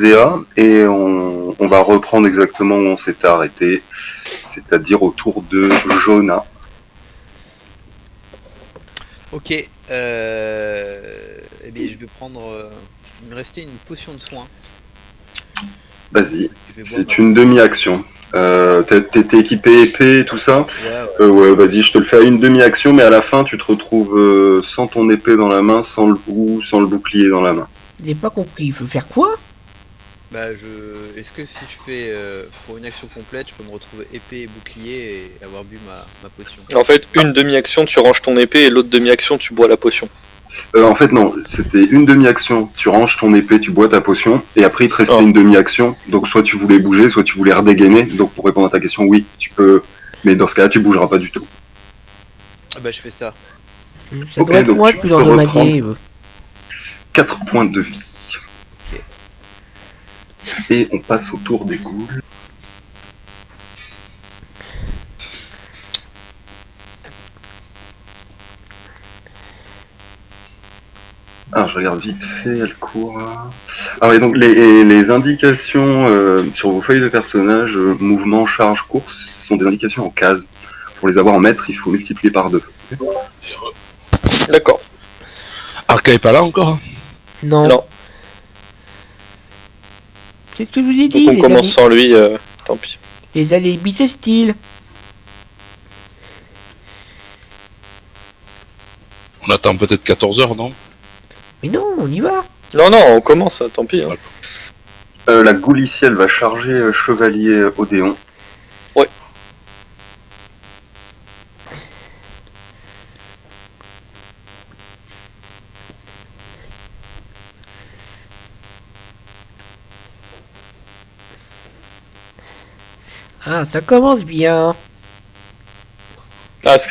Xéa et on va reprendre exactement où on s'était arrêté, c'est-à-dire autour de Jonah. Ok, eh bien je vais prendre... il me restait une potion de soin. Vas-y, Je vais boire c'est une demi-action. T'es équipé épée et tout ça? Ouais, vas-y, je te le fais à une demi-action, mais à la fin, tu te retrouves sans ton épée dans la main, sans le bouclier dans la main. J'ai pas compris, il veut faire quoi? Est-ce que si je fais pour une action complète, je peux me retrouver épée et bouclier et avoir bu ma potion? En fait, une demi-action, tu ranges ton épée et l'autre demi-action, tu bois la potion. En fait, non, c'était une demi-action. Tu ranges ton épée, tu bois ta potion, et après, il te restait une demi-action. Donc, soit tu voulais bouger, soit tu voulais redégainer. Donc, pour répondre à ta question, oui, tu peux. Mais dans ce cas-là, tu bougeras pas du tout. Ah bah, je fais ça. Ça doit être moi le plus endommagé. 4 points de vie. Ok. Et on passe au tour des ghouls. Alors je regarde vite fait, elle court. Alors et donc les indications sur vos feuilles de personnage, mouvement, charge, course, ce sont des indications en cases. Pour les avoir en mètres, il faut multiplier par 2. D'accord. Arca est pas là encore? Non. Non. C'est ce que je vous ai dit. Donc on commence sans lui, tant pis. Les allées bissextiles. On attend peut-être 14h, non? Mais non, on y va. Non, on commence, tant pis. Hein. La goulicielle va charger Chevalier Odéon. Ouais. Ah, ça commence bien. Ah, est-ce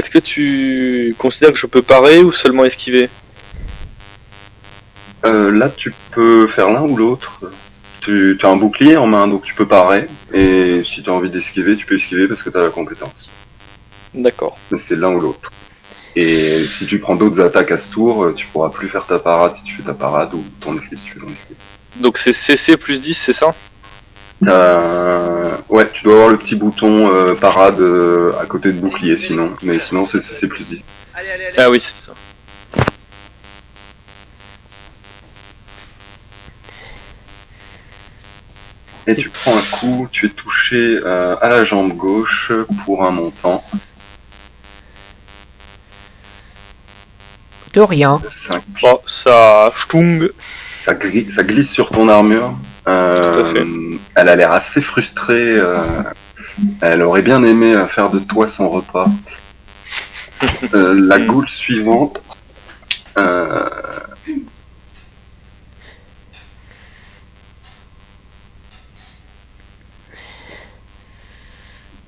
que tu considères que je peux parer ou seulement esquiver? Là, tu peux faire l'un ou l'autre. Tu as un bouclier en main, donc tu peux parer. Et si tu as envie d'esquiver, tu peux esquiver parce que tu as la compétence. D'accord. Mais c'est l'un ou l'autre. Et si tu prends d'autres attaques à ce tour, tu pourras plus faire ta parade si tu fais ta parade ou ton esquive si tu fais ton esquive. Donc c'est CC plus 10, c'est ça? Ouais, tu dois avoir le petit bouton parade à côté de bouclier sinon. Mais sinon c'est CC plus 10. Allez. Ah oui, c'est ça. Et tu prends un coup, tu es touché à la jambe gauche pour un montant. De rien. 5. Oh, ça stung. Ça glisse sur ton armure. Tout à fait. Elle a l'air assez frustrée. Elle aurait bien aimé faire de toi son repas. La goule suivante.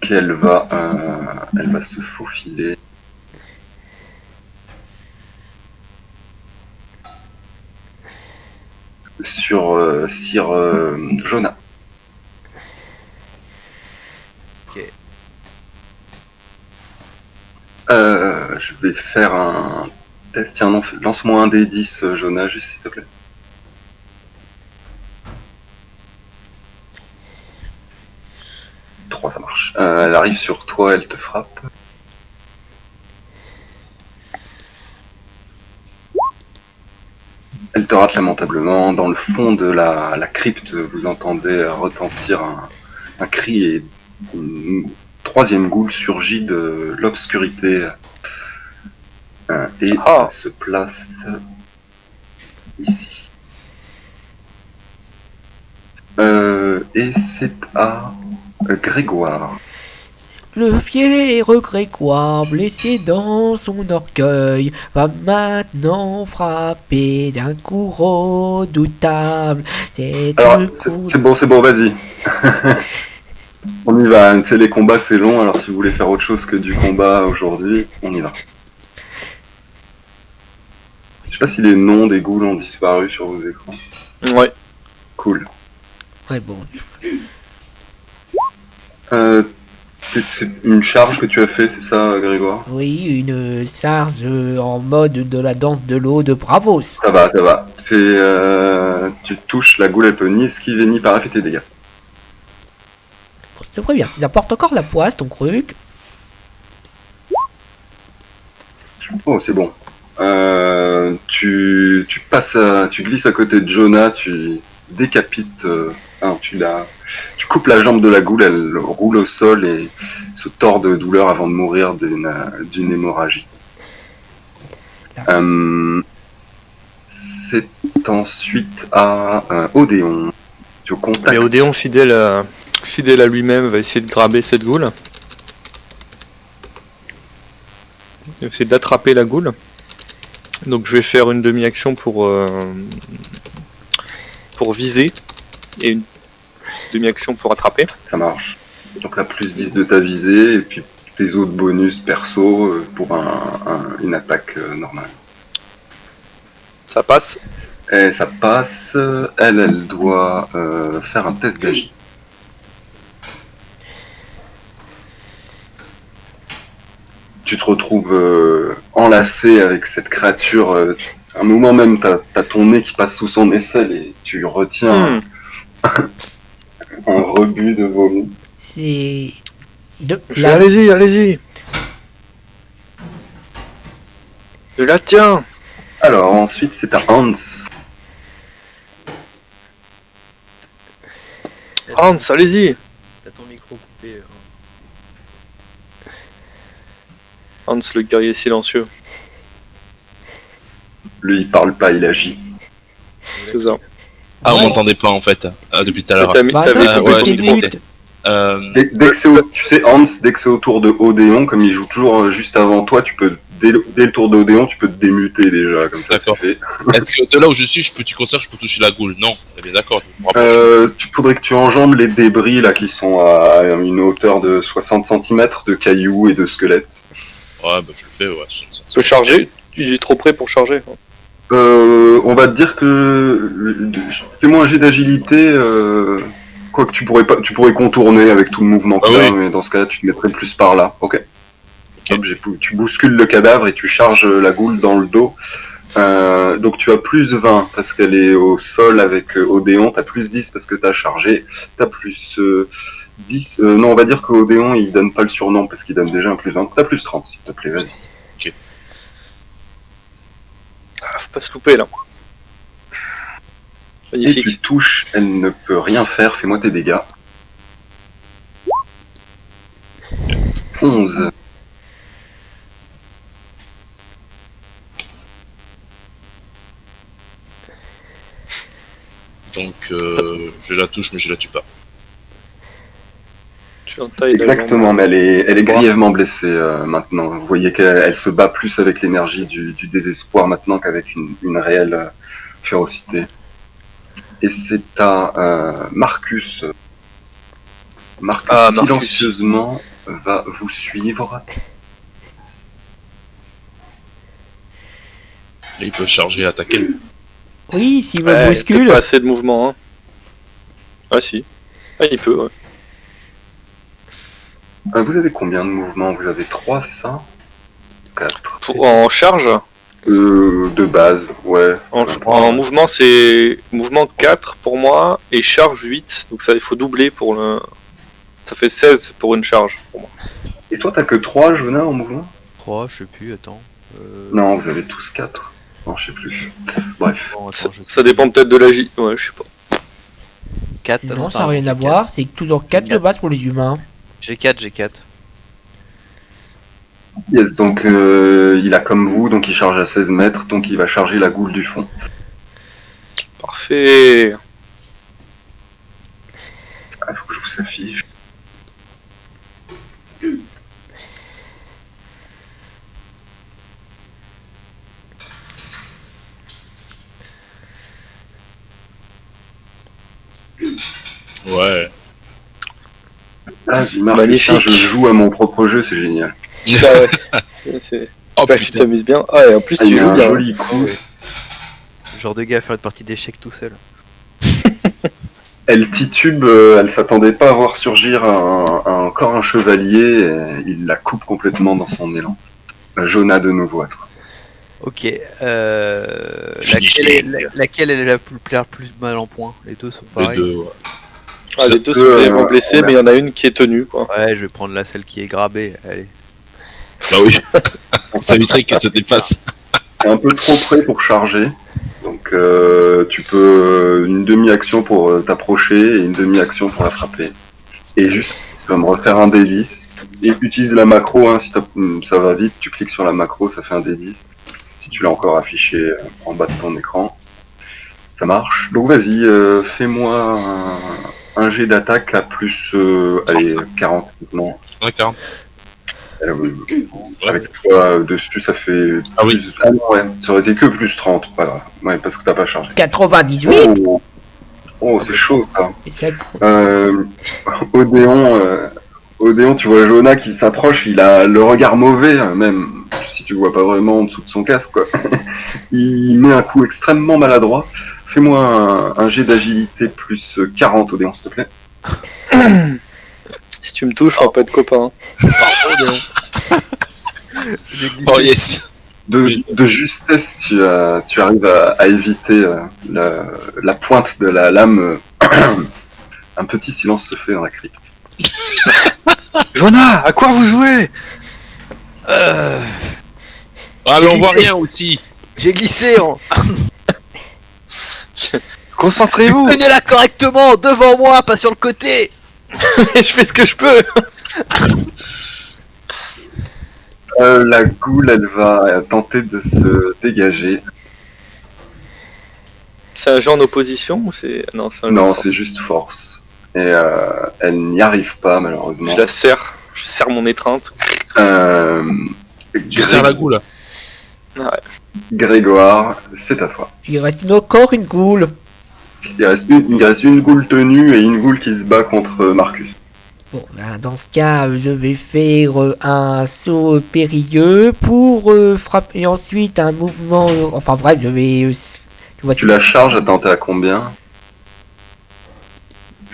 Elle va se faufiler. Sur Sir Jonah. Ok. Je vais faire un test. Tiens, non, lance-moi un des 10, Jonah, juste s'il te plaît. 3, ça marche. Elle arrive sur toi, elle te frappe. Elle te rate lamentablement. Dans le fond de la crypte, vous entendez retentir un cri et une troisième goule surgit de l'obscurité et se place ici. Et c'est à Grégoire. Le fier Grégoire, blessé dans son orgueil, va maintenant frapper d'un coup redoutable. Alors, c'est bon, vas-y. On y va, tu sais, les combats c'est long, alors si vous voulez faire autre chose que du combat aujourd'hui, on y va. Je sais pas si les noms des ghouls ont disparu sur vos écrans. Ouais. Cool. Ouais, bon. C'est une charge que tu as fait, c'est ça, Grégoire? Oui, une charge en mode de la danse de l'eau de Bravos. Ça va. Tu touches, la goule elle peut ni esquiver ni paraître et tes dégâts. Bon, je te préviens, si ça porte encore la poisse, ton truc. Oh, c'est bon. Tu passes, tu glisses à côté de Jonah, tu décapites, tu coupes la jambe de la goule, elle roule au sol et se tord de douleur avant de mourir d'une hémorragie. C'est ensuite à Odéon. Tu contactes. Mais Odéon, fidèle à lui-même, va essayer de graber cette goule. Il va essayer d'attraper la goule. Donc je vais faire une demi-action pour viser et une demi-action pour attraper. Ça marche. Donc la plus 10 de ta visée et puis tes autres bonus perso pour une attaque normale. Ça passe. Et ça passe. Elle doit faire un test d'agi. Tu te retrouves enlacé avec cette créature. À un moment même, t'as ton nez qui passe sous son aisselle et tu retiens un rebut de vomi. C'est. Allez-y. Je la tiens. Alors ensuite c'est à Hans. Hans, allez-y. T'as ton micro coupé. Hans, le guerrier silencieux. Lui il parle pas, il agit. C'est ça. Ah, on Ouais. m'entendait pas en fait, depuis tout à l'heure. T'as mis- Bah t'as non, mis- t'as ouais, dit j'ai tes compté. minutes. Dès que tu sais Hans, dès que c'est au tour de Odéon, comme il joue toujours juste avant toi, tu peux dès le tour de Odéon, tu peux te démuter déjà, comme ça c'est D'accord. fait. Est-ce que de là où je suis, tu considères que je peux toucher la goule? Non, on est bien d'accord, je me rapproche. Tu faudrait que tu enjambes les débris là qui sont à une hauteur de 60 cm de cailloux et de squelettes. Ouais, bah je le fais, ouais. Tu peux charger. Il est trop près pour charger. On va te dire que fais-moi un jet d'agilité. Quoique tu pourrais contourner avec tout le mouvement que Ah t'as, oui. mais dans ce cas-là tu te mettrais plus par là. Ok. Hop, tu bouscules le cadavre et tu charges la goule dans le dos. Donc tu as plus 20 parce qu'elle est au sol avec Odéon, t'as plus 10 parce que t'as chargé, t'as plus 10, non on va dire qu'Odéon il donne pas le surnom parce qu'il donne déjà un plus 20, t'as plus 30 s'il te plaît, vas-y. Ah, faut pas se louper là. Et Magnifique. tu touches, elle ne peut rien faire, fais-moi tes dégâts. 11. Donc, je la touche, mais je la tue pas. Tu entailles la Exactement, jambe. mais elle est grièvement blessée maintenant. Vous voyez qu'elle se bat plus avec l'énergie du désespoir maintenant qu'avec une réelle férocité. Et c'est à Marcus. Marcus, Marcus. silencieusement, va vous suivre. Et il peut charger et attaquer. Oui, s'il me Ouais, bouscule. peut-être pas assez de mouvement. Hein. Ah si. Ah il peut. Ouais. Vous avez combien de mouvements? Vous avez 3, c'est ça? 4. En charge, De base, ouais. en mouvement c'est mouvement 4 pour moi et charge 8. Donc ça il faut doubler pour le. Ça fait 16 pour une charge pour moi. Et toi, t'as que 3, Jonah, en mouvement? 3, je sais plus, attends. Non, vous avez tous 4. Non, je sais plus. Bref. Bon, Ça, attends, ça dépend peut-être de l'agi. Ouais, je sais pas. 4. Non, ça n'a rien à voir, c'est toujours 4 de base pour les humains. J'ai 4. Yes, donc il a comme vous, donc il charge à 16 mètres, donc il va charger la goule du fond. Parfait. Ah, faut que je vous affiche. Ah Ouais. Vas-y, Marc, Magnifique. putain, je joue à mon propre jeu, c'est génial. ouais. C'est- Oh Bah, tu putain. t'amuses bien. Ah et en plus Ah, il tu y a joues un bien. joli coup. Le genre de gars à faire une partie d'échecs tout seul. Elle titube, elle s'attendait pas à voir surgir encore un chevalier, et il la coupe complètement dans son élan. Jonah de nouveau à toi. Ok. Finish Laquelle est la plus mal en point? Les deux sont Les pareils. deux, ouais. Ah, les deux sont grièvement blessés, mais il y en a une qui est tenue, quoi. Ouais, je vais prendre celle qui est grabée. Allez. Bah oui. Ça éviterait qu'elle se dépasse. T'es un peu trop près pour charger. Donc tu peux une demi-action pour t'approcher et une demi-action pour la frapper. Et juste, tu vas me refaire un D10. Et utilise la macro, hein, si ça va vite, tu cliques sur la macro, ça fait un D10. Si tu l'as encore affiché en bas de ton écran. Ça marche. Donc vas-y, fais-moi un jet d'attaque à plus... allez, 40 maintenant. Ouais, 40. Avec toi dessus, ça fait... Ah oui. Ah non, ouais, ça aurait été que plus 30, pas grave. Ouais, parce que t'as pas chargé. 98. Oh, c'est chaud, ça. Et ça... Odéon, tu vois Jonah qui s'approche, il a le regard mauvais, même si tu vois pas vraiment en dessous de son casque, quoi. Il met un coup extrêmement maladroit. Fais-moi un jet d'agilité plus 40, Odéon, s'il te plaît. Si tu me touches, on va pas être copains. Oh yes. De justesse, tu arrives à éviter la pointe de la lame. Un petit silence se fait dans la crypte. Jonah, à quoi vous jouez? Ah mais on voit rien aussi. J'ai glissé en... Concentrez-vous. Tenez-la correctement, devant moi, pas sur le côté. Je fais ce que je peux. La goule, elle va tenter de se dégager. C'est un jeu en opposition ou c'est... Non, c'est un jeu Non, de force. c'est juste force. Et elle n'y arrive pas, malheureusement. Je la serre. Je serre mon étreinte. Tu serres la goule. Ouais. Grégoire, c'est à toi. Il reste encore une goule. Il reste une goule tenue et une goule qui se bat contre Marcus. Bon, ben, dans ce cas, je vais faire un saut périlleux pour frapper. Et ensuite, un mouvement... enfin bref, je vais... tu vois, Tu la charges, attends, t'es à combien?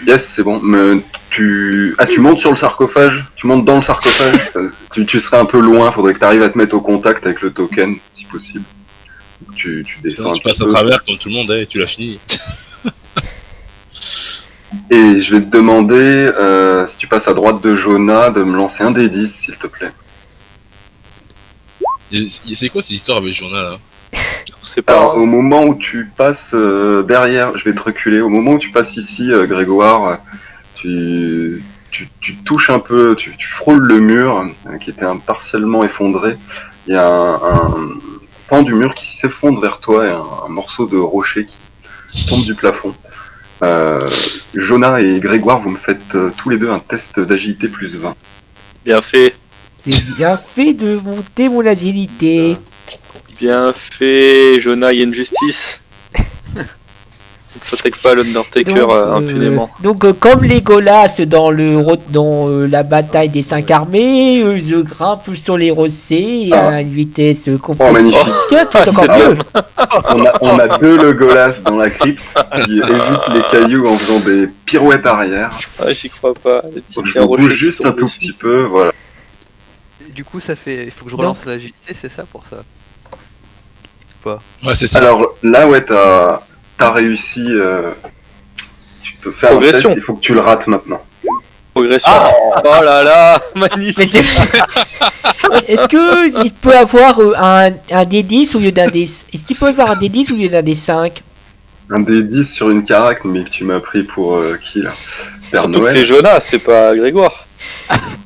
Yes, c'est bon. Mais tu montes sur le sarcophage? Tu montes dans le sarcophage? Tu serais un peu loin, faudrait que tu arrives à te mettre au contact avec le token, si possible. Tu descends Sinon, tu un passes petit à peu. travers comme tout le monde et tu l'as fini. Et je vais te demander, si tu passes à droite de Jonah, de me lancer un des 10, s'il te plaît. C'est quoi cette histoire avec Jonah là? On sait pas. Alors, au moment où tu passes derrière, je vais te reculer, au moment où tu passes ici, Grégoire, tu touches un peu, tu frôles le mur, qui était partiellement effondré. Il y a un pan du mur qui s'effondre vers toi et un morceau de rocher qui tombe du plafond. Jonah et Grégoire, vous me faites tous les deux un test d'agilité plus 20. Bien fait. c'est bien fait de monter mon agilité. Bien fait. Jonah, il y a une justice. Ne protège pas l'Undertaker impunément. Donc, comme Legolas dans la bataille des 5 armées, je grimpe sur les rochers à une vitesse magnifique. tout encore Ah ouais. mieux. On a deux Legolas dans la crypte qui évitent les cailloux en faisant des pirouettes arrière. Ah, j'y crois pas. Donc je me bouge juste un tout petit peu, voilà. Du coup, ça fait... Il faut que je relance l'agilité, c'est ça pour ça? Ouais, c'est ça. Alors là, ouais, t'as réussi. Tu peux faire un test, Progression. il faut que tu le rates maintenant. Progression. Oh là là, magnifique. Mais c'est... Est-ce que il peut avoir un D10 au lieu d'un D... Est-ce qu'il peut avoir un D10 au lieu d'un D5? Un des 10 sur une carac, mais que tu m'as pris pour qui là? Père Surtout que Noël. c'est Jonah, c'est pas Grégoire.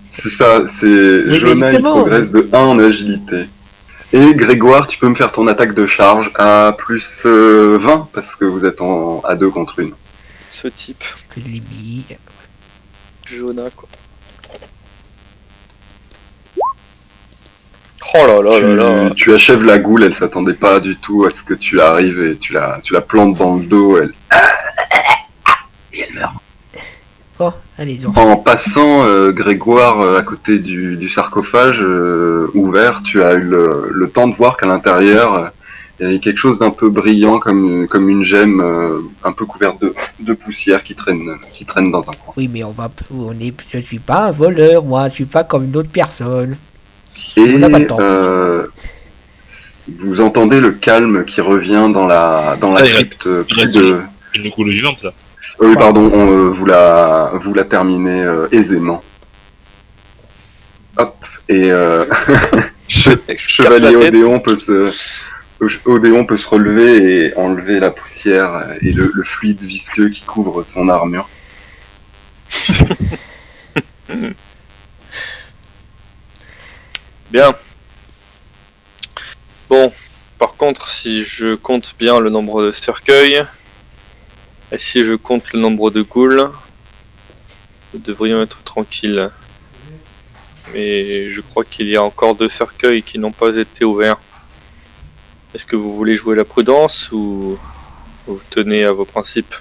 C'est ça, c'est mais Jonah, il justement. progresse de 1 en agilité. Et Grégoire, tu peux me faire ton attaque de charge à plus 20, parce que vous êtes à 2 contre 1. Ce type. Que je l'ai mis. Jonah, quoi. Oh là là là là. Tu achèves la goule, elle s'attendait pas du tout à ce que tu arrives et tu la plantes dans le dos. Et elle meurt. Oh, allez-y. En passant, Grégoire, à côté du sarcophage ouvert, tu as eu le temps de voir qu'à l'intérieur, il y avait quelque chose d'un peu brillant, comme une gemme un peu couverte de poussière qui traîne dans un coin. Oui, mais je suis pas un voleur, moi, je suis pas comme une autre personne. Et On n'a pas le temps. Vous entendez le calme qui revient dans la Ah, il crypte. il reste une goule vivante là. Oui, pardon, vous la terminez aisément. Hop, et Chevalier Odéon peut se relever et enlever la poussière et le fluide visqueux qui couvre son armure. Bien. Bon, par contre, si je compte bien le nombre de cercueils, et si je compte le nombre de ghouls, nous devrions être tranquilles. Mais je crois qu'il y a encore 2 cercueils qui n'ont pas été ouverts. Est-ce que vous voulez jouer la prudence ou vous tenez à vos principes?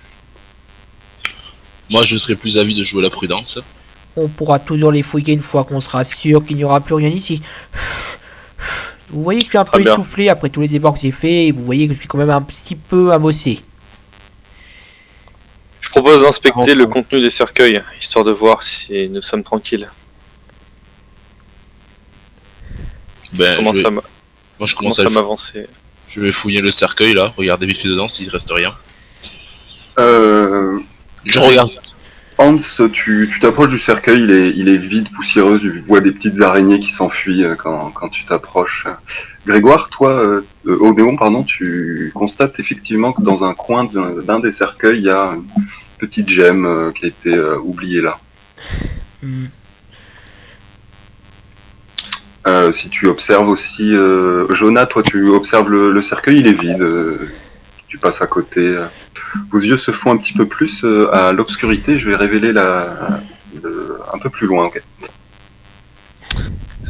Moi, je serais plus avis de jouer la prudence. On pourra toujours les fouiller une fois qu'on sera sûr qu'il n'y aura plus rien ici. Vous voyez que je suis un peu Très bien. essoufflé après tous les efforts que j'ai fait et vous voyez que je suis quand même un petit peu amossé. Je propose d'inspecter le contenu des cercueils, histoire de voir si nous sommes tranquilles. Ben, Moi, je moi, je commence commence à m'avancer. Je vais fouiller le cercueil là, regarder vite fait dedans s'il reste rien. Je regarde. Hans, tu t'approches du cercueil, il est vide, poussiéreux, tu vois des petites araignées qui s'enfuient quand tu t'approches. Grégoire, toi, Odéon, pardon, tu constates effectivement que dans un coin d'un des cercueils, il y a une petite gemme qui a été oubliée là. Hmm. Si tu observes aussi, Jonah, toi tu observes le cercueil, il est vide, tu passes à côté. Vos yeux se font un petit peu plus à l'obscurité, je vais révéler un peu plus loin. Okay.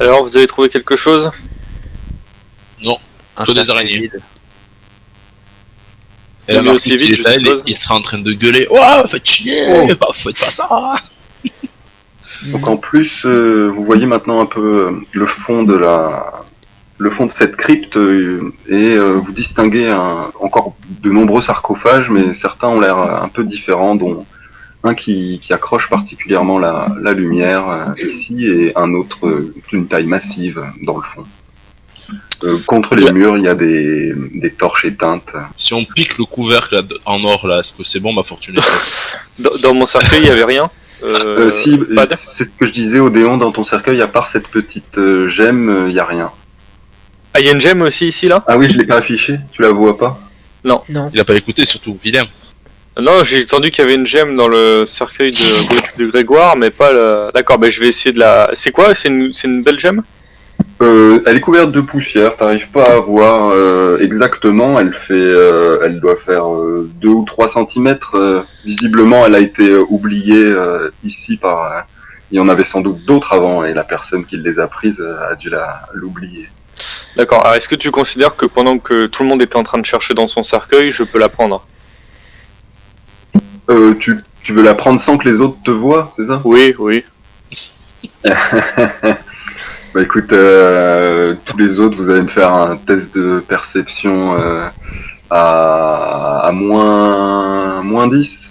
Alors, vous avez trouvé quelque chose? Non, Un que des cercueil araignées. vide. Et la Il est aussi marquise, vite, il je est là, suppose. il sera en train de gueuler. Oh, faites chier! Oh, faites pas ça! Donc en plus, vous voyez maintenant un peu le fond de cette crypte et vous distinguez encore de nombreux sarcophages, mais certains ont l'air un peu différents, dont un qui accroche particulièrement la lumière ici et un autre d'une taille massive dans le fond. Contre les murs, il y a des torches éteintes. Si on pique le couvercle là, en or là, est-ce que c'est bon ma fortune est faite? Dans mon cercueil, il n'y avait rien. Si, pas de- c'est ce que je disais, Odéon, dans ton cercueil, à part cette petite gemme, il n'y a rien. Ah, il y a une gemme aussi ici, là? Ah oui, je l'ai pas affiché, tu la vois pas? Non. Il a pas écouté surtout, vilain. Non, j'ai entendu qu'il y avait une gemme dans le cercueil de Grégoire, mais pas le... D'accord, je vais essayer de la... C'est quoi? C'est une belle gemme? Elle est couverte de poussière, t'arrives pas à voir exactement, elle doit faire 2 ou 3 centimètres. Visiblement, elle a été oubliée ici par... il y en avait sans doute d'autres avant, et la personne qui les a prises a dû l'oublier. D'accord, alors est-ce que tu considères que pendant que tout le monde était en train de chercher dans son cercueil, je peux la prendre? Tu veux la prendre sans que les autres te voient, c'est ça? Oui, oui. Bah écoute, tous les autres, vous allez me faire un test de perception à moins 10.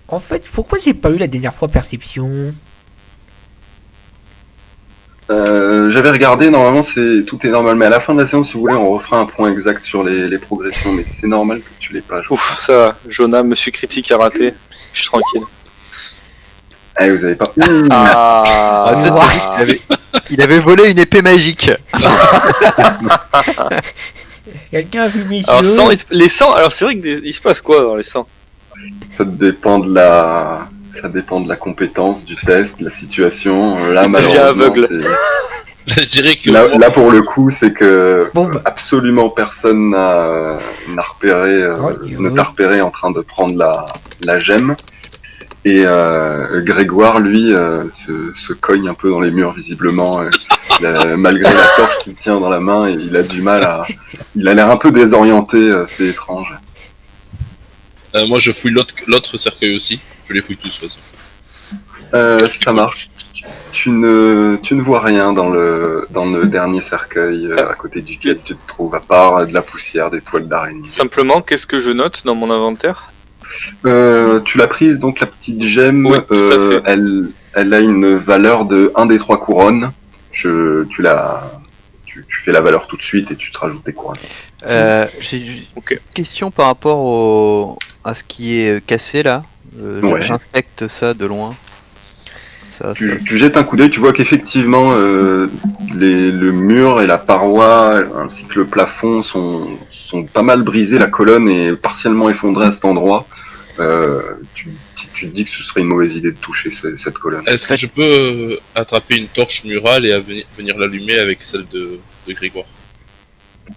En fait, pourquoi j'ai pas eu la dernière fois perception? J'avais regardé, normalement tout est normal, mais à la fin de la séance, si vous voulez, on refera un point exact sur les progressions, mais c'est normal que tu l'aies pas. Ouf, ça va. Jonah, monsieur critique a raté. Je suis tranquille. Eh, vous avez pas... Ah, toi, t'as dit qu'il avait volé une épée magique. Quelqu'un a vu mes Alors, yeux? les sangs, alors c'est vrai qu'il se passe quoi dans les sangs? Ça dépend de la compétence, du test, de la situation. Là, Il devient malheureusement, aveugle. Je dirais que là, pour le coup, c'est que Bon, bah. absolument personne n'a repéré, ne t'a repéré en train de prendre la gemme. Et Grégoire, lui, se cogne un peu dans les murs, visiblement. Malgré la torche qu'il tient dans la main, il a du mal à... Il a l'air un peu désorienté, c'est étrange. moi je fouille l'autre cercueil aussi. Je les fouille tous de toute façon. Ça marche. Tu ne vois rien dans le dernier cercueil à côté duquel tu te trouves, à part de la poussière, des toiles d'araignée. Simplement, qu'est-ce que je note dans mon inventaire? Tu l'as prise, donc la petite gemme, Oui, tout à fait. elle a une valeur de 1 des 3 couronnes. Tu tu fais la valeur tout de suite et tu te rajoutes des courants. J'ai une Ok. question par rapport à ce qui est cassé là. Ouais. J'inspecte ça de loin. Ça. Tu jettes un coup d'œil, tu vois qu'effectivement le mur et la paroi ainsi que le plafond sont pas mal brisés, la colonne est partiellement effondrée à cet endroit. Tu te dis que ce serait une mauvaise idée de toucher cette colonne. Est-ce que je peux attraper une torche murale et venir l'allumer avec celle de Grégoire?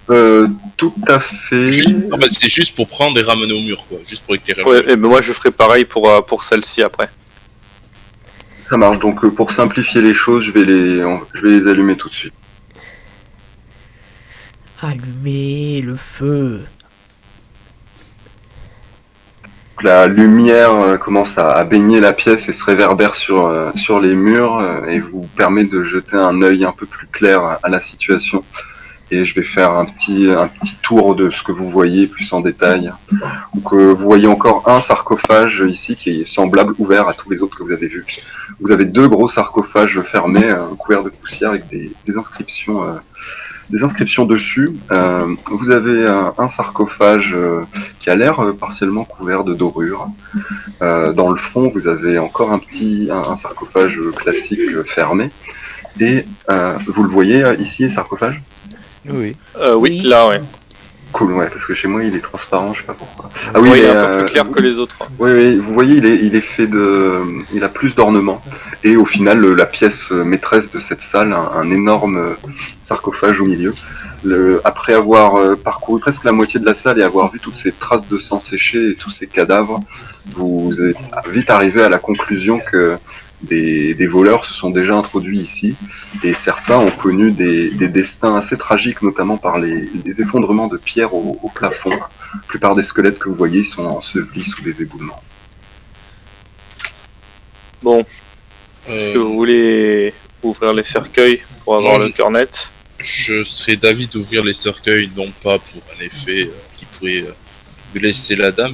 Tout à fait. En fait, c'est juste pour prendre et ramener au mur, quoi. Juste pour éclairer. Ouais, et ben moi je ferai pareil pour celle-ci après. Ça marche, donc pour simplifier les choses, je vais les allumer tout de suite. Allumer le feu. La lumière commence à baigner la pièce et se réverbère sur les murs et vous permet de jeter un œil un peu plus clair à la situation. Et je vais faire un petit tour de ce que vous voyez plus en détail. Donc vous voyez encore un sarcophage ici qui est semblable, ouvert à tous les autres que vous avez vus. Vous avez 2 gros sarcophages fermés, couverts de poussière avec des inscriptions dessus. Vous avez un sarcophage qui a l'air partiellement couvert de dorures. Dans le fond, vous avez encore un sarcophage classique fermé. Et vous le voyez ici, le sarcophage? Oui. Oui, là, ouais. Cool, ouais, parce que chez moi il est transparent, je sais pas pourquoi. Ah oui, il est un peu plus clair que les autres. Oui, vous voyez, il est fait il a plus d'ornements. Et au final, la pièce maîtresse de cette salle, un énorme sarcophage au milieu. Après avoir parcouru presque la moitié de la salle et avoir vu toutes ces traces de sang séché et tous ces cadavres, vous êtes vite arrivé à la conclusion que des voleurs se sont déjà introduits ici, et certains ont connu des destins assez tragiques, notamment par les effondrements de pierres au plafond. La plupart des squelettes que vous voyez sont ensevelis sous des éboulements. Bon, est-ce que vous voulez ouvrir les cercueils pour avoir le cœur net? Je serais d'avis d'ouvrir les cercueils, non pas pour un effet qui pourrait blesser la dame.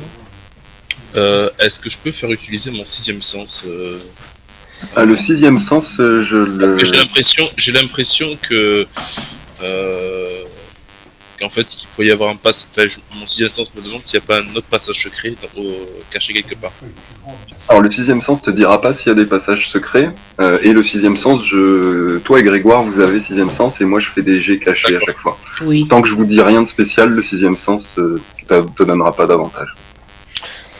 Est-ce que je peux faire utiliser mon 6e sens le 6e sens, Parce que j'ai l'impression que qu'en fait il pourrait y avoir un passage. Enfin, mon 6e sens me demande s'il n'y a pas un autre passage secret caché quelque part. Alors le 6e sens te dira pas s'il y a des passages secrets, et le 6e sens, toi et Grégoire, vous avez 6e sens, et moi je fais des jets cachés à chaque fois. Oui. Tant que je vous dis rien de spécial, le 6e sens te donnera pas d'avantage.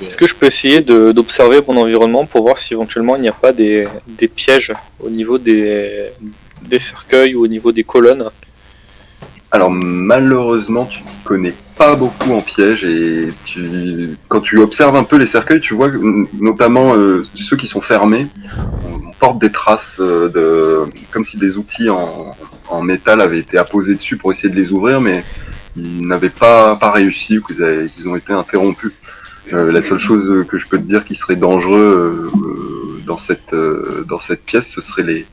Est-ce que je peux essayer d'observer mon environnement pour voir si éventuellement il n'y a pas des pièges au niveau des cercueils ou au niveau des colonnes? Alors malheureusement, tu ne connais pas beaucoup en piège, et quand tu observes un peu les cercueils, tu vois que, notamment ceux qui sont fermés, on porte des traces comme si des outils en métal avaient été apposés dessus pour essayer de les ouvrir, mais ils n'avaient pas réussi, ou qu'ils ont été interrompus. La seule chose que je peux te dire qui serait dangereux dans cette pièce, ce serait les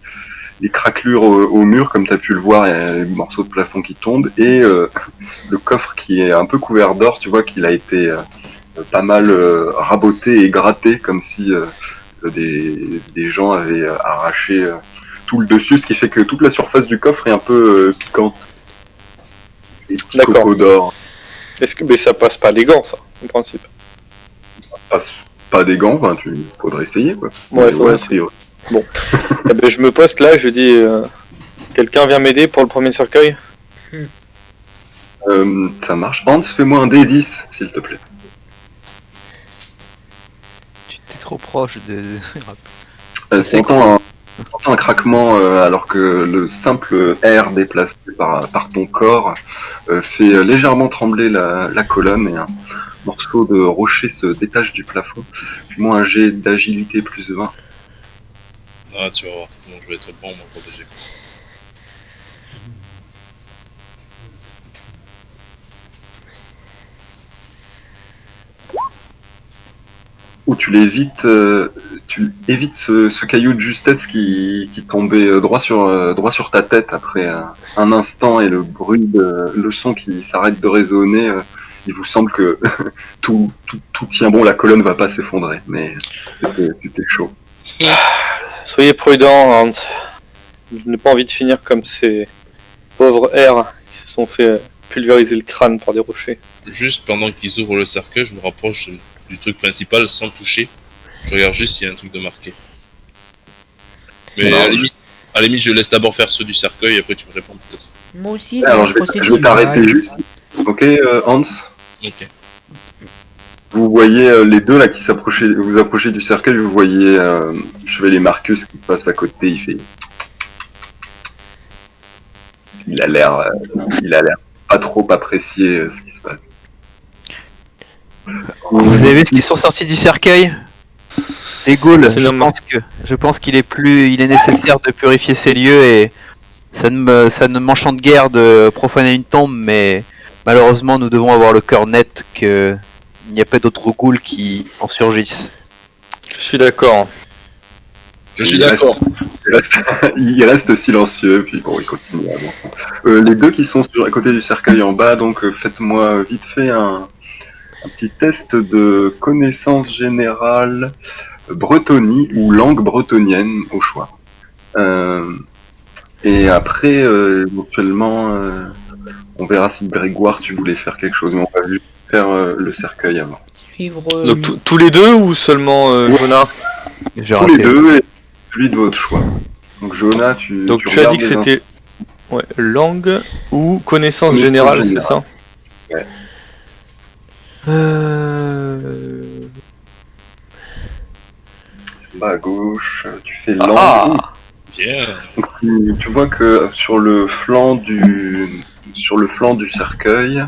craquelures au mur, comme tu as pu le voir, il y a des morceaux de plafond qui tombent, et le coffre qui est un peu couvert d'or, tu vois qu'il a été pas mal raboté et gratté, comme si des gens avaient arraché tout le dessus, ce qui fait que toute la surface du coffre est un peu piquante. Des petits cocos d'or. Est-ce que ça passe pas les gants, ça, en principe? Pas des gants, enfin, faudrait essayer, quoi. Ouais, faudrait essayer. Bon, eh ben, je me poste là, je dis quelqu'un vient m'aider pour le premier cercueil? Ça marche. Hans, fais-moi un D10, s'il te plaît. Tu t'es trop proche de... T'entends un craquement alors que le simple air déplacé par ton corps fait légèrement trembler la colonne, et un morceau de rocher se détache du plafond. Fais-moi un jet d'agilité plus 20. Ah, tu vas voir comment je vais être bon en protéger. Où tu évites ce caillou de justesse qui tombait droit sur ta tête après un instant, et le son qui s'arrête de résonner. Il vous semble que tout tient bon, la colonne va pas s'effondrer, mais c'était chaud. Soyez prudent, Hans. Je n'ai pas envie de finir comme ces pauvres R qui se sont fait pulvériser le crâne par des rochers. Juste pendant qu'ils ouvrent le cercueil, je me rapproche du truc principal sans toucher. Je regarde juste s'il y a un truc de marqué. Mais Non, à la limite, je laisse d'abord faire ceux du cercueil et après tu me réponds peut-être. Moi aussi, Alors j'ai je posté vais dessus, t'arrêter ouais. juste. Ok, Hans. Ok. Vous voyez les deux là qui s'approchaient, vous approchez du cercueil, vous voyez Chevalier Marcus qui passe à côté, il fait. Il a l'air pas trop apprécier ce qui se passe. Vous avez vu ce qu'ils sont sortis du cercueil? Des ghouls, C'est je normal. pense qu'il il est nécessaire de purifier ces lieux et ça ne m'enchante guère de profaner une tombe, mais malheureusement nous devons avoir le cœur net qu'il n'y a pas d'autres ghouls qui en surgissent. Je suis d'accord. Je suis Il reste- d'accord. il reste silencieux, puis bon, il continue à avancer. Les deux qui sont à côté du cercueil en bas, donc faites-moi vite fait un petit test de connaissance générale bretonie ou langue bretonienne au choix. Et après, éventuellement, on verra si Grégoire, tu voulais faire quelque chose, mais on va juste faire le cercueil avant. Suivre. Donc tous les deux ou seulement Jonah? J'ai Tous les raté. deux, et celui de votre choix. Donc Jonah, Donc tu as regardes dit que les c'était langue ou connaissance Connaissance générale, c'est générale. ça? bas à gauche, tu fais Ah. langue. Bien. Donc, tu vois que sur le flanc du cercueil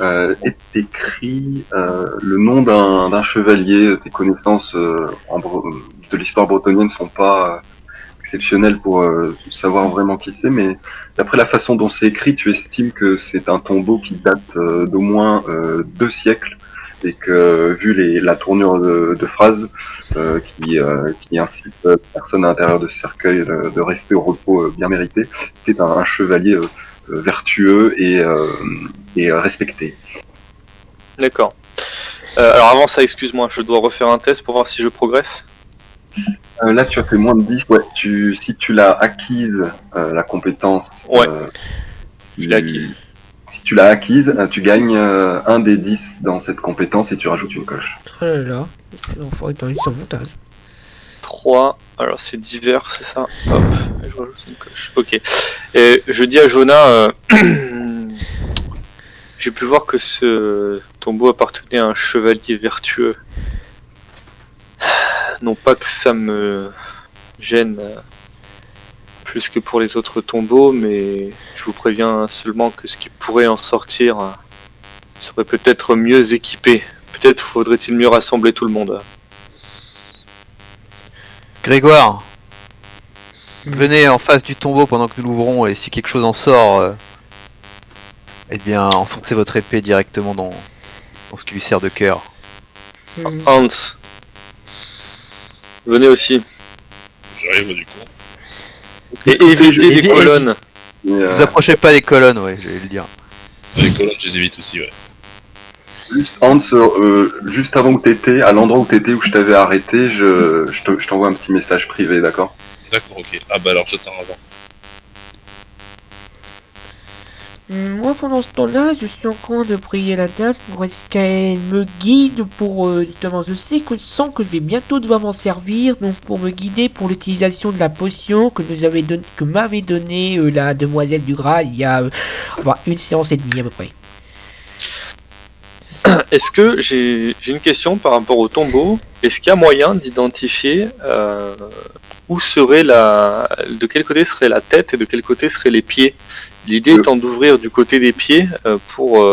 est écrit le nom d'un chevalier. Tes connaissances de l'histoire bretonnienne sont pas exceptionnelles pour savoir vraiment qui c'est, mais d'après la façon dont c'est écrit, tu estimes que c'est un tombeau qui date d'au moins 2 siècles, et que vu la tournure de phrase qui incite personne à l'intérieur de ce cercueil de rester au repos bien mérité, c'était un chevalier vertueux et respecté. D'accord. Alors avant ça, excuse-moi, je dois refaire un test pour voir si je progresse. Là, tu as fait moins de 10. Ouais, si tu l'as acquise, la compétence. Ouais, je l'ai acquise. Si tu l'as acquise, tu gagnes un des 10 dans cette compétence et tu rajoutes une coche. Oh là là. Il faudrait que tu sur montage. 3, alors c'est divers, c'est ça. Hop, je rajoute une coche. Ok. Et je dis à Jonah, j'ai pu voir que ce tombeau appartenait à un chevalier vertueux. Non pas que ça me gêne plus que pour les autres tombeaux, mais je vous préviens seulement que ce qui pourrait en sortir serait peut-être mieux équipé. Peut-être faudrait-il mieux rassembler tout le monde. Grégoire, venez en face du tombeau pendant que nous l'ouvrons et si quelque chose en sort, eh bien enfoncez votre épée directement dans ce qui lui sert de cœur. Hans, venez aussi. J'arrive du coup. Et évitez les colonnes. Mais, Vous approchez pas des colonnes, ouais, j'allais le dire. Les colonnes, je les évite aussi, ouais. juste, Hans, juste avant où t'étais, à l'endroit où t'étais, où je t'avais arrêté, je t'envoie un petit message privé, d'accord? D'accord, ok. Ah bah alors j'attends avant. Moi, pendant ce temps-là, je suis en train de prier la dame pour qu'elle me guide pour justement. Je sais que je sens que je vais bientôt devoir m'en servir, donc pour me guider pour l'utilisation de la potion que m'avait donnée la demoiselle du Gras il y a une séance et demie à peu près. Est-ce que j'ai une question par rapport au tombeau? Est-ce qu'il y a moyen d'identifier où serait de quel côté serait la tête et de quel côté seraient les pieds? L'idée étant d'ouvrir du côté des pieds pour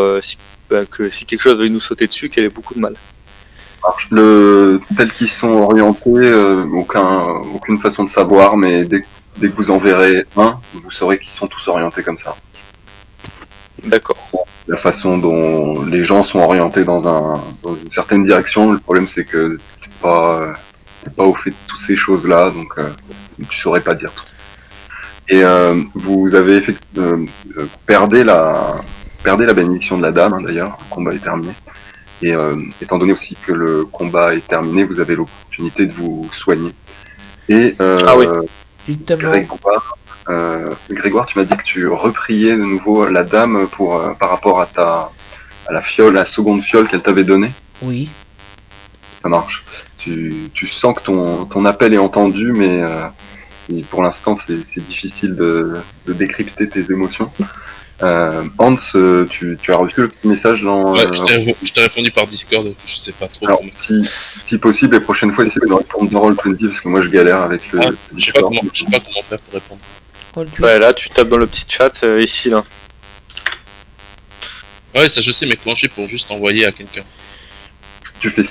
que si quelque chose veuille nous sauter dessus, qu'elle ait beaucoup de mal. Tels qu'ils sont orientés, aucune façon de savoir, mais dès que vous en verrez un, vous saurez qu'ils sont tous orientés comme ça. D'accord. La façon dont les gens sont orientés dans une certaine direction, le problème c'est que t'es pas au fait de toutes ces choses-là, donc tu saurais pas dire tout. Et vous avez perdez la bénédiction de la dame, hein, d'ailleurs, le combat est terminé. Et étant donné aussi que le combat est terminé, vous avez l'opportunité de vous soigner. Et Ah oui. Justement. Grégoire, tu m'as dit que tu repriais de nouveau la dame pour par rapport à la fiole, la seconde fiole qu'elle t'avait donnée. Oui. Ça marche. Tu sens que ton appel est entendu, mais pour l'instant c'est difficile de décrypter tes émotions. Hans, tu as reçu le petit message dans. Ouais, je t'ai répondu par Discord, je sais pas trop. Alors, si possible, les prochaines fois, essayez de répondre dans Roll20 parce que moi je galère avec le Je sais pas Discord. comment faire pour répondre. Ouais, là, tu tapes dans le petit chat, ici, là. Ouais, ça je sais, mais comment je fais pour juste envoyer à quelqu'un? Tu fais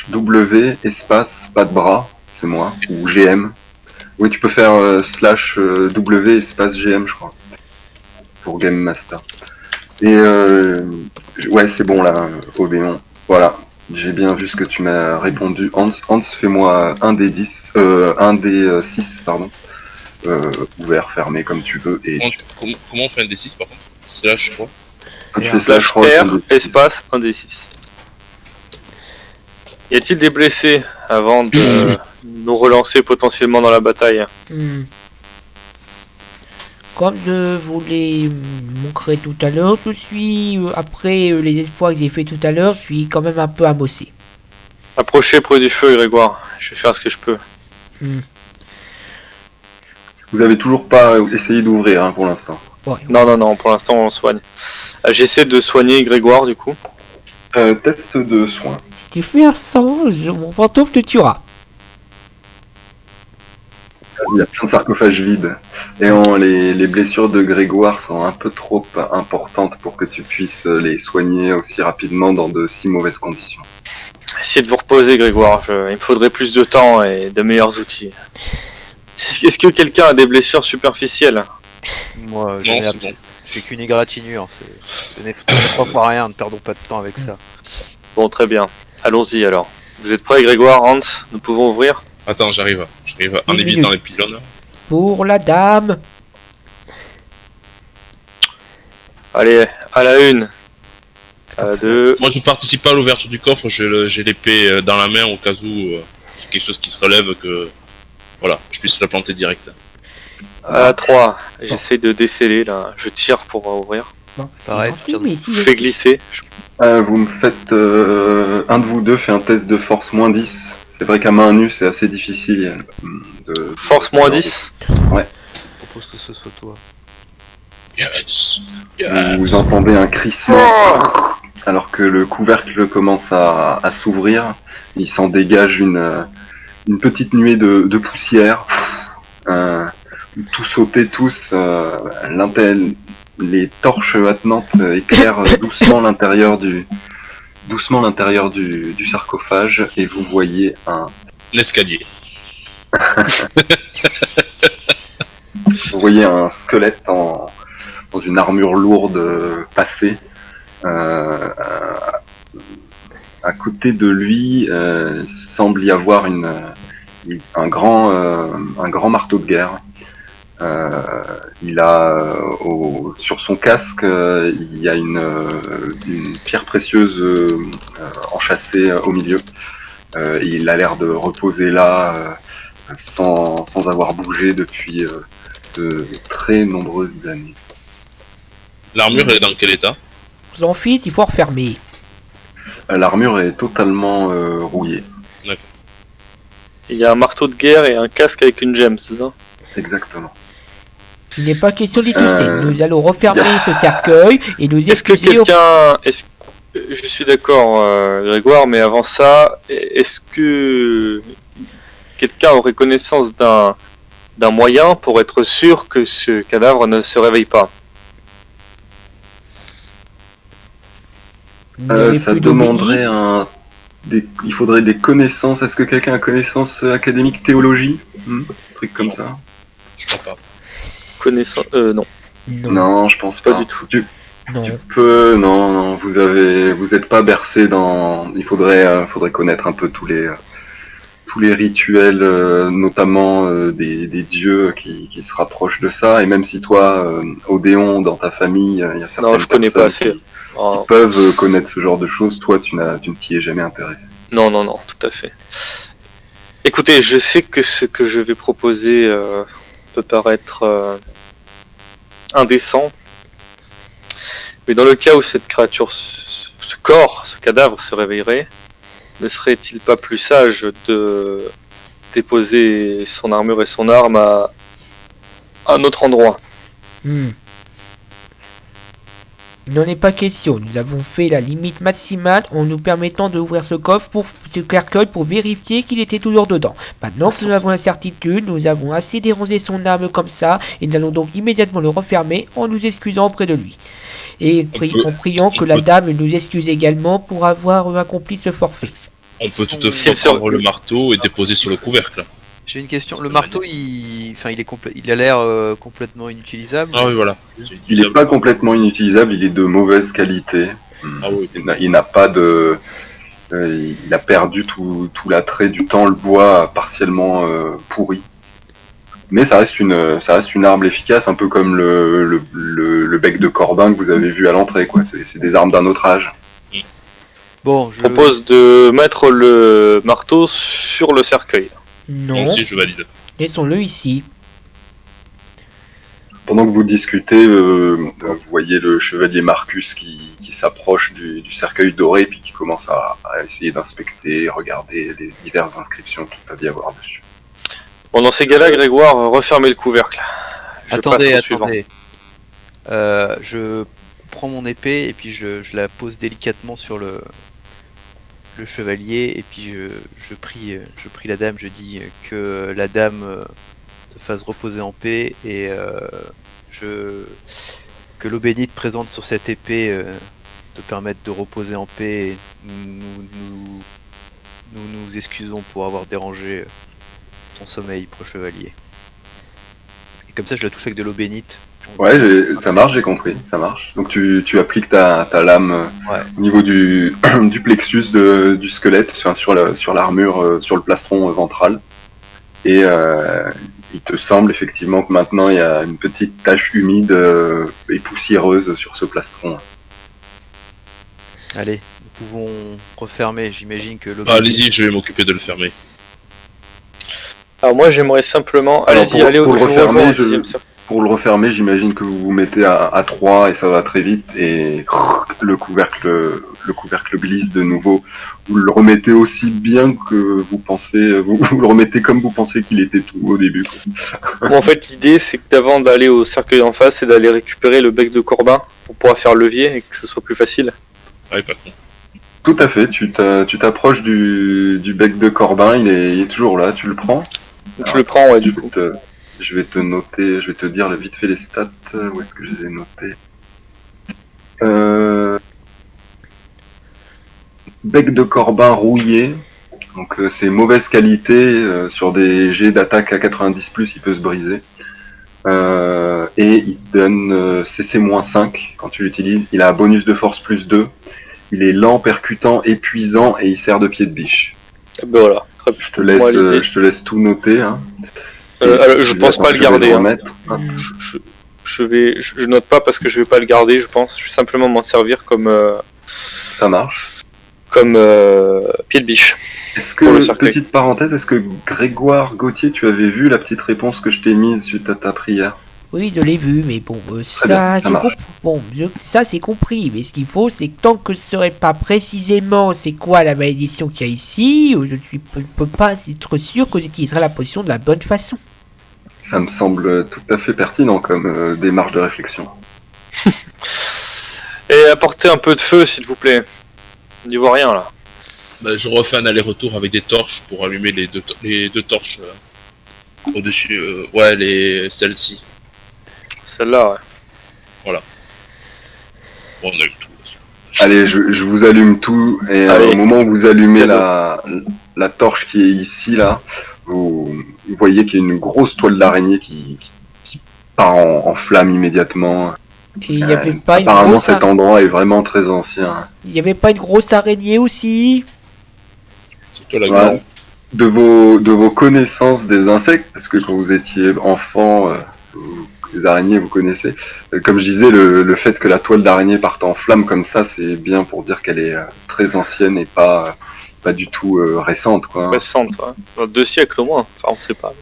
/W espace pas de bras, c'est moi, ou GM. Oui, tu peux faire /W espace GM, je crois, pour Game Master. Et ouais, c'est bon là, Odéon. Voilà, j'ai bien vu ce que tu m'as répondu. Hans, fais-moi un des 10, un des 6, pardon. Ouvert, fermé, comme tu veux. Et Comment on fait un D6 par contre? Slash quoi? tu fais Slash roll, R, espace, 1d6. Y a-t-il des blessés avant de nous relancer potentiellement dans la bataille? Comme je vous l'ai montré tout à l'heure, je suis, après les espoirs que j'ai fait tout à l'heure, je suis quand même un peu amossé. Approchez près du feu, Grégoire. Je vais faire ce que je peux. Vous avez toujours pas essayé d'ouvrir hein, pour l'instant. Ouais. Non, pour l'instant on soigne. J'essaie de soigner Grégoire du coup. Test de soins. Si tu fais un sang, mon fantôme te tuera. Il y a plein de sarcophages vides. Et les blessures de Grégoire sont un peu trop importantes pour que tu puisses les soigner aussi rapidement dans de si mauvaises conditions. Essayez de vous reposer, Grégoire. Il me faudrait plus de temps et de meilleurs outils. Est-ce que quelqu'un a des blessures superficielles? Moi, Non, c'est bon. j'ai qu'une égratignure. Ce n'est pas rien, ne perdons pas de temps avec ça. Bon, très bien. Allons-y alors. Vous êtes prêts, Grégoire, Hans? Nous pouvons ouvrir? Attends, j'arrive en Une évitant minute. les pylônes. Pour la dame. Allez, à la une. À la deux. Moi je participe pas à l'ouverture du coffre, j'ai l'épée dans la main au cas où j'ai quelque chose qui se relève que voilà, je puisse la planter direct. À la 3. J'essaie de déceler là. Je tire pour ouvrir. Bon, c'est Pareil, gentil, putain, mais si Je fais glisser. Vous me faites... un de vous deux fait un test de force -10. C'est vrai qu'à main nue, c'est assez difficile de... Force -10. Je propose que ce soit toi. Yes. Vous entendez un crissement alors que le couvercle commence à s'ouvrir. Il s'en dégage une petite nuée de poussière. Tout sauter, tous. Les torches attenantes éclairent doucement l'intérieur du sarcophage et vous voyez L'escalier. vous voyez un squelette dans une armure lourde passée. À côté de lui, il semble y avoir un grand marteau de guerre. Il a sur son casque, il y a une pierre précieuse enchâssée au milieu. Et il a l'air de reposer là sans avoir bougé depuis de très nombreuses années. L'armure elle est dans quel état? Son fils, il faut refermer. L'armure est totalement rouillée. Il y a un marteau de guerre et un casque avec une gemme, c'est ça? Exactement. Il n'est pas question d'y toucher. Nous allons refermer ce cercueil et nous Est-ce que excuser. quelqu'un... Je suis d'accord, Grégoire, mais avant ça, est-ce que quelqu'un aurait connaissance d'un moyen pour être sûr que ce cadavre ne se réveille pas? Il n'y avait Ça plus demanderait il faudrait des connaissances. Est-ce que quelqu'un a connaissance académique théologie truc comme ça? Je crois pas. Connaissance... non. Non, je pense Pas pas. du tout. Tu Non. peux, non, vous êtes pas bercé dans. Il faudrait connaître un peu tous les rituels, notamment des dieux qui se rapprochent de ça. Et même si toi, Odéon, dans ta famille, il y a certaines Non, je connais pas personnes assez. qui peuvent connaître ce genre de choses. Toi, tu ne t'y es jamais intéressé. Non, tout à fait. Écoutez, je sais que ce que je vais proposer peut paraître indécent, mais dans le cas où cette créature, ce corps, ce cadavre se réveillerait, ne serait-il pas plus sage de déposer son armure et son arme à un autre endroit? Il n'en est pas question. Nous avons fait la limite maximale en nous permettant d'ouvrir ce coffre pour ce cercueil pour vérifier qu'il était toujours dedans. Maintenant que nous avons la certitude, nous avons assez dérangé son arme comme ça et nous allons donc immédiatement le refermer en nous excusant auprès de lui. Et en priant que la dame nous excuse également pour avoir accompli ce forfait. On peut toutefois prendre le marteau et déposer sur le couvercle. J'ai une question. Le marteau, il a l'air complètement inutilisable. Ah oui, voilà. Il n'est pas complètement inutilisable, il est de mauvaise qualité. Ah oui. Il n'a pas de... il a perdu tout l'attrait du temps, le bois a partiellement pourri. Mais ça reste une arme efficace, un peu comme le bec de Corbin que vous avez vu à l'entrée, quoi. C'est des armes d'un autre âge. Bon, Je propose de mettre le marteau sur le cercueil. Non, Moi aussi, je valide. laissons-le ici. Pendant que vous discutez, vous voyez le chevalier Marcus qui s'approche du cercueil doré puis qui commence à essayer d'inspecter, regarder les diverses inscriptions qu'il peut y avoir dessus. Bon, dans ces cas-là, Grégoire, refermez le couvercle. Attendez. Suivant. Je prends mon épée et puis je la pose délicatement sur le chevalier et puis je prie la dame, je dis que la dame te fasse reposer en paix et que l'eau bénite présente sur cette épée te permette de reposer en paix et nous excusons pour avoir dérangé ton sommeil, pro chevalier. Et comme ça je la touche avec de l'eau bénite. Ouais, ça marche, j'ai compris, ça marche. Donc tu appliques ta lame au niveau du plexus du squelette, sur l'armure, sur le plastron ventral. Et il te semble effectivement que maintenant il y a une petite tache humide et poussiéreuse sur ce plastron. Allez, nous pouvons refermer, j'imagine que l'eau Allez-y, je vais m'occuper de le fermer. Alors moi j'aimerais simplement... Alors, allez pour au le refermer, deuxième cercle. Pour le refermer, j'imagine que vous vous mettez à 3 et ça va très vite et le couvercle glisse de nouveau. Vous le remettez aussi bien que vous pensez, vous le remettez comme vous pensez qu'il était tout au début. Bon, en fait, l'idée c'est que d'avant d'aller au cercueil en face, c'est d'aller récupérer le bec de Corbin pour pouvoir faire levier et que ce soit plus facile. Ouais, pas con. Tout à fait, tu t'approches du bec de Corbin, il est toujours là, tu le prends. Donc je le prends, ouais, du coup. Je vais te noter, je vais te dire vite fait les stats, où est-ce que je les ai notés. Bec de Corbin rouillé, donc c'est mauvaise qualité, sur des jets d'attaque à 90+, il peut se briser. Et il te donne CC-5 quand tu l'utilises, il a un bonus de force +2, il est lent, percutant, épuisant et il sert de pied de biche. Ben voilà. Je te laisse tout noter. Hein. Alors, je pense pas le garder. Hein. Je note pas parce que je vais pas le garder, je pense. Je vais simplement m'en servir comme. Ça marche. Comme pied de biche. Est-ce que, petite parenthèse, est-ce que Grégoire Gauthier, tu avais vu la petite réponse que je t'ai mise suite à ta prière? Oui, je l'ai vu, mais bon, ça c'est compris. Mais ce qu'il faut, c'est que tant que je ne saurais pas précisément c'est quoi la malédiction qu'il y a ici, je ne peux pas être sûr que j'utiliserai la potion de la bonne façon. Ça me semble tout à fait pertinent comme démarche de réflexion. Et apportez un peu de feu, s'il vous plaît. On n'y voit rien là. Bah, je refais un aller-retour avec des torches pour allumer les deux torches au-dessus. Celles-ci. Celle-là, ouais. Voilà. Bon, on a eu tout. Allez, je vous allume tout, et au moment où vous allumez la torche qui est ici, là, vous voyez qu'il y a une grosse toile d'araignée qui part en flamme immédiatement. Et il n'y avait pas une apparemment, grosse cet endroit est vraiment très ancien. Il n'y avait pas une grosse araignée aussi? C'est toi la Ouais. grosse. De vos connaissances des insectes, parce que quand vous étiez enfant, les araignées vous connaissez. Comme je disais, le fait que la toile d'araignée parte en flamme comme ça, c'est bien pour dire qu'elle est très ancienne et pas pas du tout récente, quoi. Récente, ouais. Dans 2 siècles au moins, enfin on sait pas.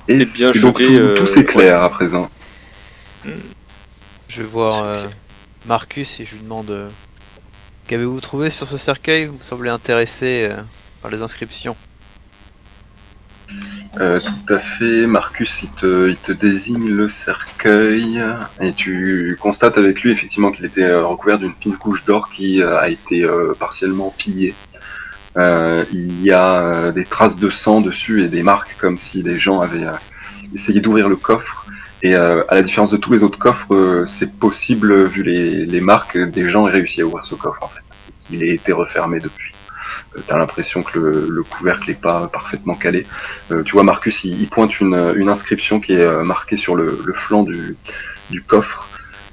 Et bien, je donc vais, tout s'éclaire à présent. Je vais voir Marcus et je lui demande qu'avez-vous trouvé sur ce cercueil? Vous semblez intéressé par les inscriptions. Tout à fait, Marcus il te désigne le cercueil et tu constates avec lui effectivement qu'il était recouvert d'une fine couche d'or qui a été partiellement pillée. Il y a des traces de sang dessus et des marques comme si des gens avaient essayé d'ouvrir le coffre. Et à la différence de tous les autres coffres, c'est possible, vu les marques, des gens aient réussi à ouvrir ce coffre en fait. Il a été refermé depuis. T'as l'impression que le couvercle n'est pas parfaitement calé. Tu vois, Marcus, il pointe une inscription qui est marquée sur le flanc du coffre.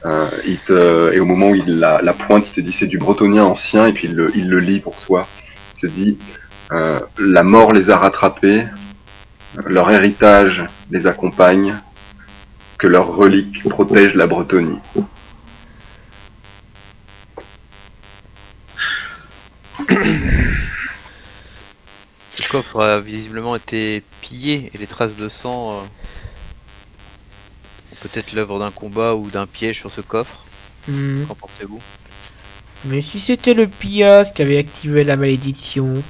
Et au moment où il la pointe, il te dit c'est du bretonien ancien, et puis il le lit pour toi. Il te dit la mort les a rattrapés, leur héritage les accompagne, que leurs reliques protègent la Bretonie. Le coffre a visiblement été pillé et les traces de sang ont peut-être l'œuvre d'un combat ou d'un piège sur ce coffre. Qu'en pensez-vous? Mais si c'était le pillage qui avait activé la malédiction.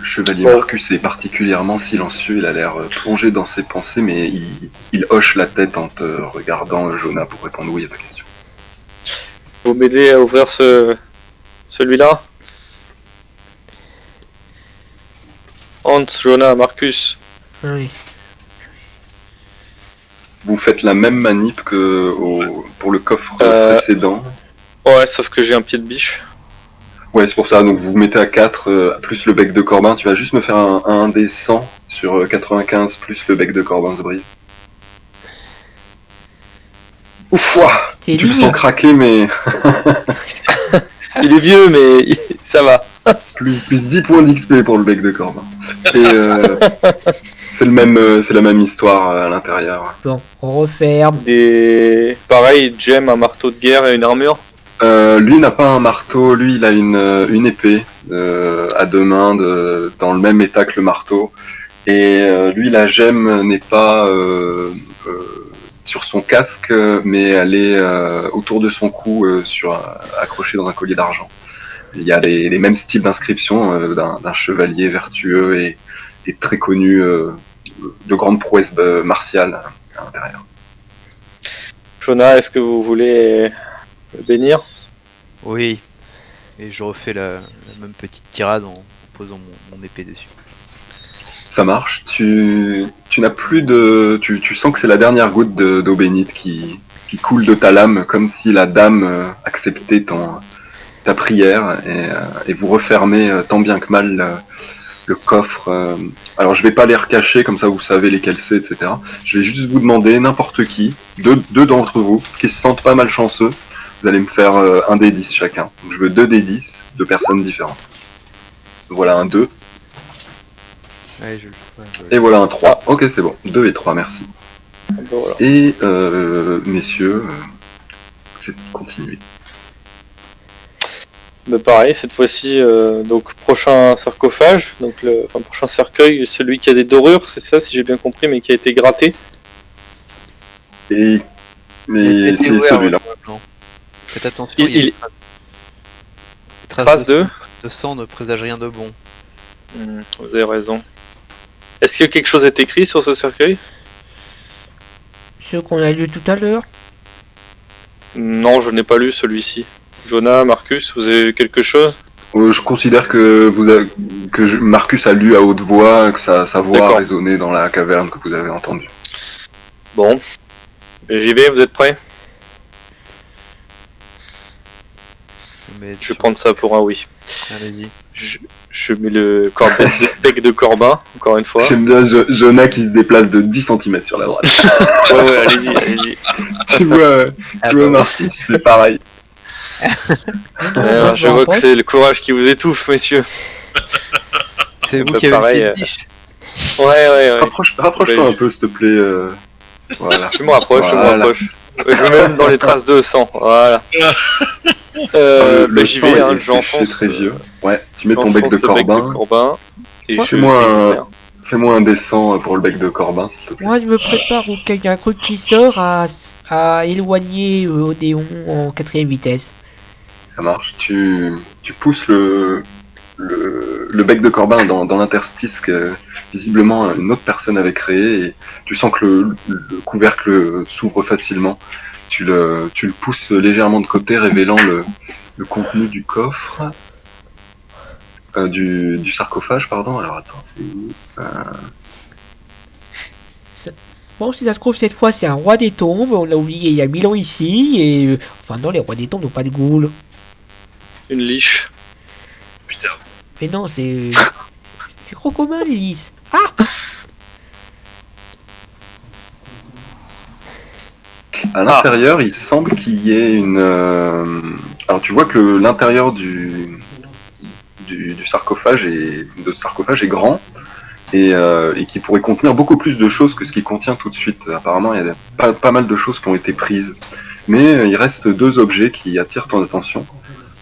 Le chevalier Marcus est particulièrement silencieux, il a l'air plongé dans ses pensées, mais il hoche la tête en te regardant, Jonah, pour répondre oui à ta question. Vous m'aidez à ouvrir celui-là? Hans, Jonah, Marcus. Oui. Vous faites la même manip que pour le coffre précédent. Ouais, sauf que j'ai un pied de biche. Ouais, c'est pour ça, donc vous vous mettez à 4, plus le bec de Corbin, tu vas juste me faire un des 100 sur 95, plus le bec de Corbin se brise. Ouf, ouah, T'es tu le limite. sens craquer, mais Il est vieux, mais ça va. plus 10 points d'XP pour le bec de Corbin. Et c'est la même histoire à l'intérieur. Bon, on referme. Pareil, Jem, un marteau de guerre et une armure. Lui n'a pas un marteau, lui il a une épée à 2 mains dans le même état que le marteau. Et lui la gemme n'est pas sur son casque, mais elle est autour de son cou, accrochée dans un collier d'argent. Il y a les mêmes styles d'inscription d'un chevalier vertueux et très connu de grandes prouesses martiales à l'intérieur. Jonah, est-ce que vous voulez le bénir? Oui. Et je refais la même petite tirade en posant mon épée dessus. Ça marche. Tu n'as plus de. Tu sens que c'est la dernière goutte d'eau bénite qui coule de ta lame, comme si la dame acceptait ta prière, et vous refermez tant bien que mal le coffre. Alors je vais pas les recacher, comme ça vous savez lesquels c'est, etc. Je vais juste vous demander, n'importe qui, deux d'entre vous, qui se sentent pas mal chanceux, vous allez me faire un des 10 chacun. Donc je veux 2 des 10 de personnes différentes. Voilà un 2. Allez, je le Et voilà un 3. Ok, c'est bon. 2 et 3, merci. Bon, voilà. Et messieurs, c'est de continuer. Bah pareil, cette fois-ci, donc prochain sarcophage, donc prochain cercueil, celui qui a des dorures, c'est ça si j'ai bien compris, mais qui a été gratté. Mais c'est celui-là. Non. Faites attention, Il- il y a il- des traces Trace de... de sang ne présage rien de bon. Vous avez raison. Est-ce que quelque chose est écrit sur ce cercueil? Ce qu'on a lu tout à l'heure. Non, je n'ai pas lu celui-ci. Jonah, Marcus, vous avez vu quelque chose? Je considère que Marcus a lu à haute voix, que sa voix a D'accord. résonné dans la caverne que vous avez entendue. Bon. J'y vais, vous êtes prêts? Mais Je vais prendre ça pour un oui. Allez-y. Je mets le bec de Corbin, encore une fois. J'aime bien Jonah qui se déplace de 10 cm sur la droite. Ouais, allez-y, allez-y. tu vois Marcus, il fait pareil. Je vois que c'est le courage qui vous étouffe, messieurs. C'est vous bah, qui avez pareil, le pied de biche. Ouais. Rapproche-toi un peu, s'il te plaît. Voilà. Je me rapproche, Voilà. Je me mets même dans les traces de sang. Voilà. J'y sang vais, est hein, séché, très vieux. Ouais, tu mets ton bec de j'enfonce le bec de corbin. Corbin et Ouais, je essaye de faire. Fais-moi un dessin pour le bec de corbin, s'il te plaît. Moi, je me prépare au cas où il y a un truc qui sort à éloigner Odéon en 4ème vitesse. Ça marche. Tu pousses le bec de corbin dans l'interstice que visiblement une autre personne avait créé et tu sens que le couvercle s'ouvre facilement. Tu le pousses légèrement de côté, révélant le contenu du coffre. Du sarcophage, pardon. Alors attends, c'est où Bon, si ça se trouve, cette fois, c'est un roi des tombes. On l'a oublié il y a 1000 ans ici. Et enfin, non, les rois des tombes n'ont pas de goule. Une liche. Putain. Mais non, c'est. C'est Crocomin, les lys. Ah! À l'intérieur, il semble qu'il y ait une. Alors tu vois que l'intérieur du sarcophage est grand et qui pourrait contenir beaucoup plus de choses que ce qu'il contient tout de suite. Apparemment, il y a pas mal de choses qui ont été prises. Mais il reste deux objets qui attirent ton attention.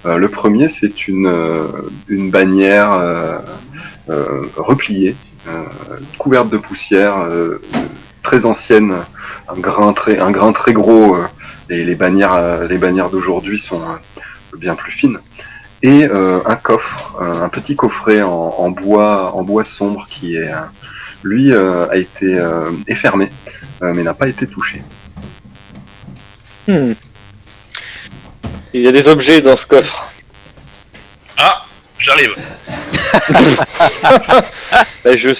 Le premier, c'est une bannière repliée, couverte de poussière, très ancienne, un grain très gros. Et les bannières d'aujourd'hui sont bien plus fines. Et un coffre, un petit coffret en bois sombre qui est, lui, a été effermé, mais n'a pas été touché. Il y a des objets dans ce coffre. Ah, j'arrive. Je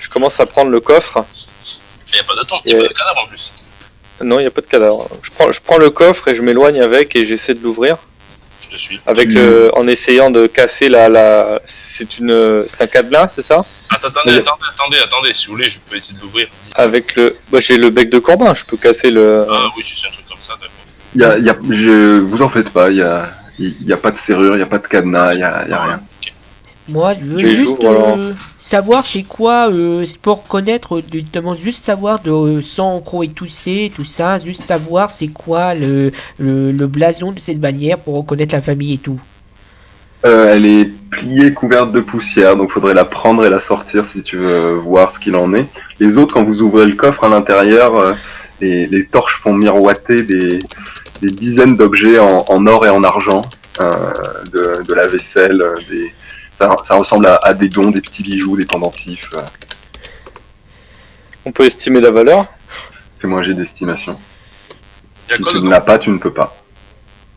commence à prendre le coffre. Il n'y a pas de temps, il n'y a pas de cadavre en plus. Non, il n'y a pas de cadavre. Je prends le coffre et je m'éloigne avec et j'essaie de l'ouvrir. Je te suis. Avec en essayant de casser c'est un cadenas, c'est ça? Attendez, si vous voulez, je peux essayer de l'ouvrir. Avec j'ai le bec de Corbin, je peux casser le. Ah oui, c'est un truc comme ça, d'accord. Vous en faites pas, il y a pas de serrure, il y a pas de cadenas, il y a rien. Moi, je veux Les juste jours, savoir c'est quoi, pour connaître, justement, juste savoir sans trop étousser, tout ça, juste savoir c'est quoi le blason de cette bannière pour reconnaître la famille et tout. Elle est pliée, couverte de poussière, donc faudrait la prendre et la sortir si tu veux voir ce qu'il en est. Les autres, quand vous ouvrez le coffre à l'intérieur, les torches font miroiter des dizaines d'objets en or et en argent, de la vaisselle, ça ressemble à des dons, des petits bijoux, des pendentifs. On peut estimer la valeur. Fais-moi un jet d'estimation. Il y a Si quoi tu dedans ne l'as pas, tu ne peux pas.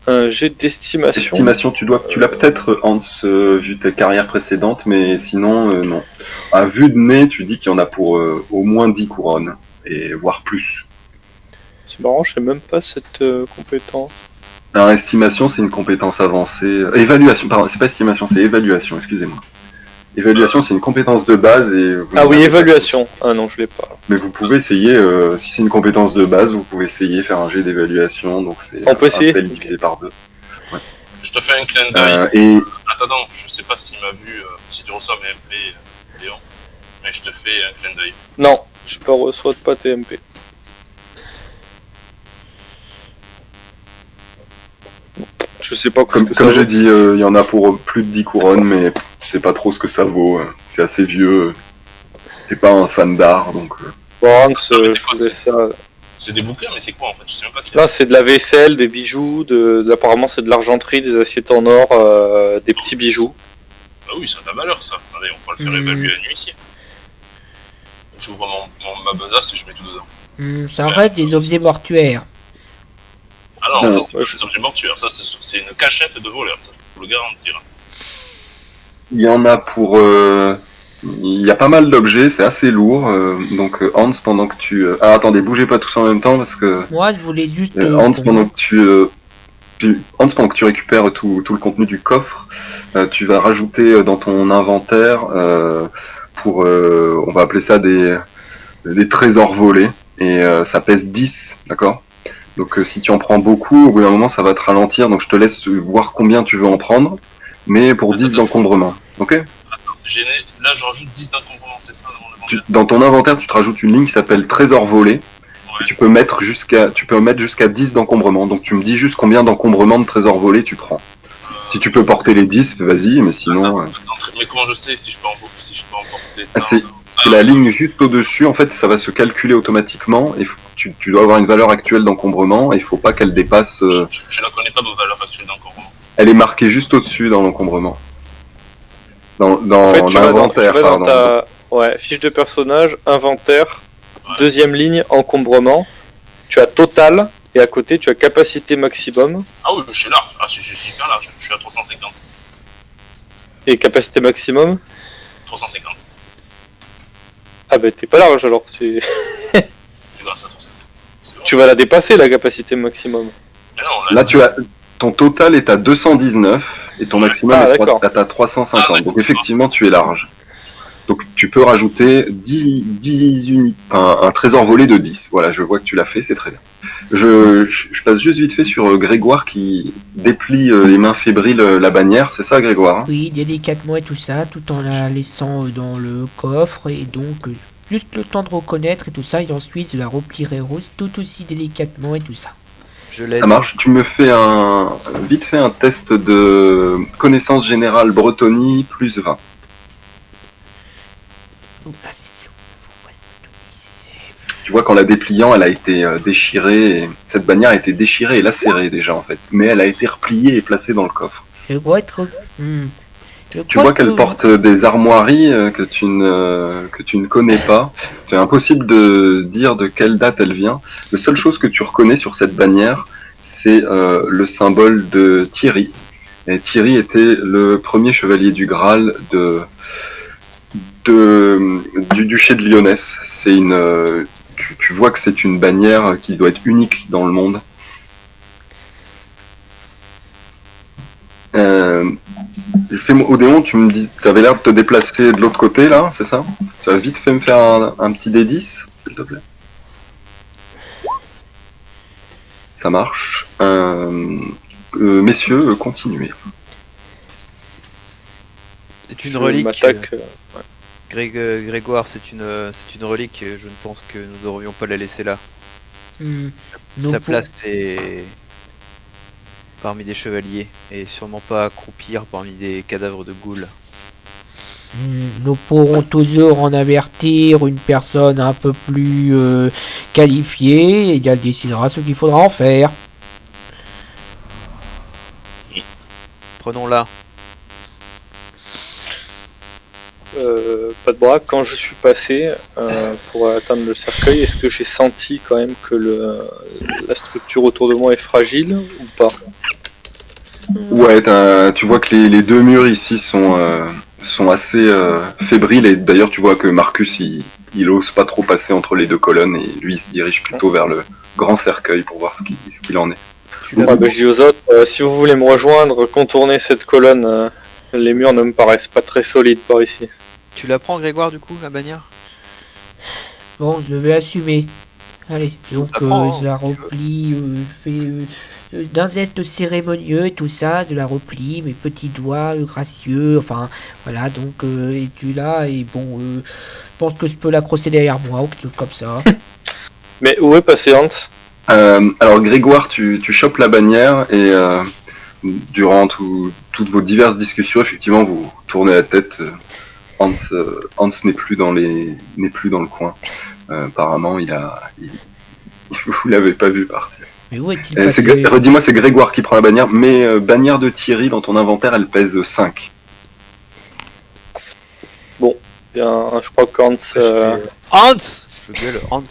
Un jet d'estimation. Estimation, tu l'as peut-être, Hans, vu tes carrières précédentes, mais sinon, non. À vue de nez, tu dis qu'il y en a pour au moins 10 couronnes, et voire plus. C'est marrant, je sais même pas cette compétence. Alors, estimation, c'est une compétence avancée. Évaluation, pardon, c'est pas estimation, c'est évaluation, excusez-moi. Évaluation, c'est une compétence de base et... Ah oui, évaluation. Ah non, je l'ai pas. Mais vous pouvez essayer, si c'est une compétence de base, vous pouvez essayer faire un jet d'évaluation, donc c'est On peut essayer divisé par 2. Je te fais un clin d'œil. Et Attends, je sais pas s'il m'a vu, si tu reçois mes MP, Léon, mais je te fais un clin d'œil. Non, je ne reçois pas TMP. Je sais pas comme j'ai dit, il y en a pour plus de 10 couronnes, mais je sais pas trop ce que ça vaut. C'est assez vieux. C'est pas un fan d'art, donc... Bon, Hans, mais c'est je quoi, voulais ça. C'est des bouquins, mais c'est quoi en fait? Je sais même pas si... Là, c'est de la vaisselle, des bijoux, apparemment c'est de l'argenterie, des assiettes en or, des petits bijoux. Ah oui, ça a de la valeur ça. Attendez, on pourra le faire évaluer à un huissier. J'ouvre ma besace et je mets tout dedans. Ça reste des objets mortuaires. Ah non, Non, ça c'est pas ouais, des objets mortuaires, ça c'est une cachette de voleur, ça je peux le garantir. Il y en a pour... Il y a pas mal d'objets, c'est assez lourd. Donc Hans, pendant que tu... Ah attendez, bougez pas tous en même temps, parce que... Moi, je voulais juste... Hans, pendant que tu récupères tout le contenu du coffre, tu vas rajouter dans ton inventaire, on va appeler ça des trésors volés, et ça pèse 10, d'accord? Donc si tu en prends beaucoup, au bout d'un moment ça va te ralentir, donc je te laisse voir combien tu veux en prendre, mais pour 10 d'encombrement, ok? Là je rajoute 10 d'encombrement, c'est ça dans mon inventaire? Dans ton inventaire, tu te rajoutes une ligne qui s'appelle trésor volé, Et tu peux mettre jusqu'à 10 d'encombrement. Donc tu me dis juste combien d'encombrement de trésors volés tu prends. Si tu peux porter les 10, vas-y, mais sinon... Mais comment je sais si je peux en porter c'est la ligne juste au-dessus, en fait, ça va se calculer automatiquement, et tu dois avoir une valeur actuelle d'encombrement, et il faut pas qu'elle dépasse... Je ne connais pas vos valeurs actuelles d'encombrement. Elle est marquée juste au-dessus dans l'encombrement. Dans En fait, tu vas dans pardon. ta fiche de personnage, inventaire, deuxième ligne, encombrement. Tu as total, et à côté, tu as capacité maximum. Ah oui, je suis large. Ah, je suis hyper large. Je suis à 350. Et capacité maximum 350. Ah bah t'es pas large alors. C'est grâce à 350. Tu vas la dépasser la capacité maximum. Mais non, Là, ton total est à 219 et ton maximum est à 350. Ah, donc effectivement, tu es large. Donc tu peux rajouter 10 unités, un trésor volé de 10. Voilà, je vois que tu l'as fait, c'est très bien. Je passe juste vite fait sur Grégoire qui déplie les mains fébriles la bannière, c'est ça Grégoire, hein? Oui, délicatement et tout ça, tout en la laissant dans le coffre, et donc juste le temps de reconnaître et tout ça, et ensuite je la replierai rose tout aussi délicatement et tout ça. Je l'aide. Ça marche, tu me fais vite fait un test de connaissance générale Bretonnie plus 20. Tu vois qu'en la dépliant, elle a été déchirée, cette bannière a été déchirée et lacérée déjà en fait, mais elle a été repliée et placée dans le coffre. Je dois être... Tu vois qu'elle porte des armoiries que tu ne connais pas. C'est impossible de dire de quelle date elle vient. La seule chose que tu reconnais sur cette bannière, c'est le symbole de Thierry. Et Thierry était le premier chevalier du Graal du duché de Lyonesse. C'est tu vois que c'est une bannière qui doit être unique dans le monde. Odéon, tu me dis, tu avais l'air de te déplacer de l'autre côté là, c'est ça? Tu vas vite fait me faire un petit D10, s'il te plaît. Ça marche. Messieurs, continuez. C'est une relique. Ouais. Grégoire, c'est une relique. Je ne pense que nous ne devrions pas la laisser là. Sa place est parmi des chevaliers et sûrement pas accroupir parmi des cadavres de ghouls. Nous pourrons toujours en avertir une personne un peu plus qualifiée, et elle décidera ce qu'il faudra en faire. Prenons-la. Pas de bras. Quand je suis passé pour atteindre le cercueil, est-ce que j'ai senti quand même que la structure autour de moi est fragile ou pas? Ouais, tu vois que les deux murs ici sont assez fébriles, et d'ailleurs tu vois que Marcus il ose pas trop passer entre les deux colonnes, et lui il se dirige plutôt vers le grand cercueil pour voir ce qu'il en est. Je dis aux autres, si vous voulez me rejoindre, contournez cette colonne. Les murs ne me paraissent pas très solides par ici. Tu la prends, Grégoire, du coup, la bannière? Bon, je vais assumer. Allez, donc prends, je la replie, d'un geste cérémonieux et tout ça, je la replie, mes petits doigts gracieux, enfin, voilà, donc, et tu là, et bon, je pense que je peux l'accrocher derrière moi, ou quelque chose comme ça. Mais où est passé Hans? Alors Grégoire, tu chopes la bannière, et durant toutes vos diverses discussions, effectivement, vous tournez la tête. Hans n'est plus dans le coin. Apparemment, vous l'avez pas vu partir. Mais où est-il passé? Redis-moi, c'est Grégoire qui prend la bannière, mais bannière de Thierry dans ton inventaire, elle pèse 5. Bon, bien, je crois que Hans... Hans! Je gueule, Hans.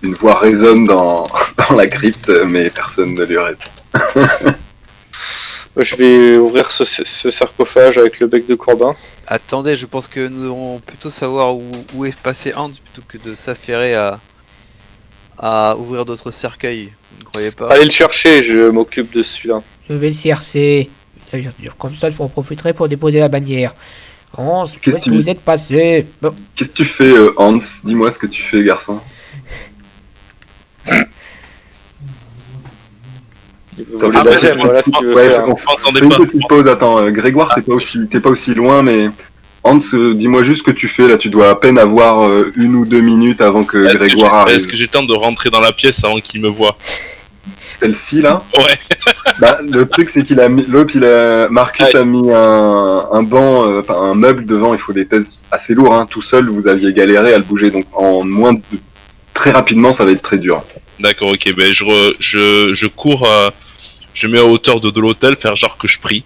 Une voix résonne dans la crypte, mais personne ne lui répond. Je vais ouvrir ce sarcophage avec le bec de Corbin. Attendez, je pense que nous devons plutôt savoir où est passé Hans plutôt que de s'affairer à ouvrir d'autres cercueils. Vous ne croyez pas? Allez le chercher, je m'occupe de celui-là. Je vais le cercer. Comme ça, je en profiterai pour déposer la bannière. Hans, où est-ce que vous êtes passé? Bon. Qu'est-ce que tu fais, Hans? Dis-moi ce que tu fais, garçon. On fait une petite pause, attends, Grégoire, t'es pas aussi loin, mais Hans, dis-moi juste ce que tu fais là, tu dois à peine avoir 1 ou 2 minutes avant que Grégoire arrive. Est-ce que j'ai le temps de rentrer dans la pièce avant qu'il me voie? Celle-ci là? Ouais. Bah, le truc c'est qu'il a mis, Marcus a mis un banc, un meuble devant, il faut des thèses assez lourds, hein. Tout seul vous aviez galéré à le bouger, donc très rapidement ça va être très dur. D'accord, ok, ben je cours, je mets à hauteur de l'hôtel, faire genre que je prie.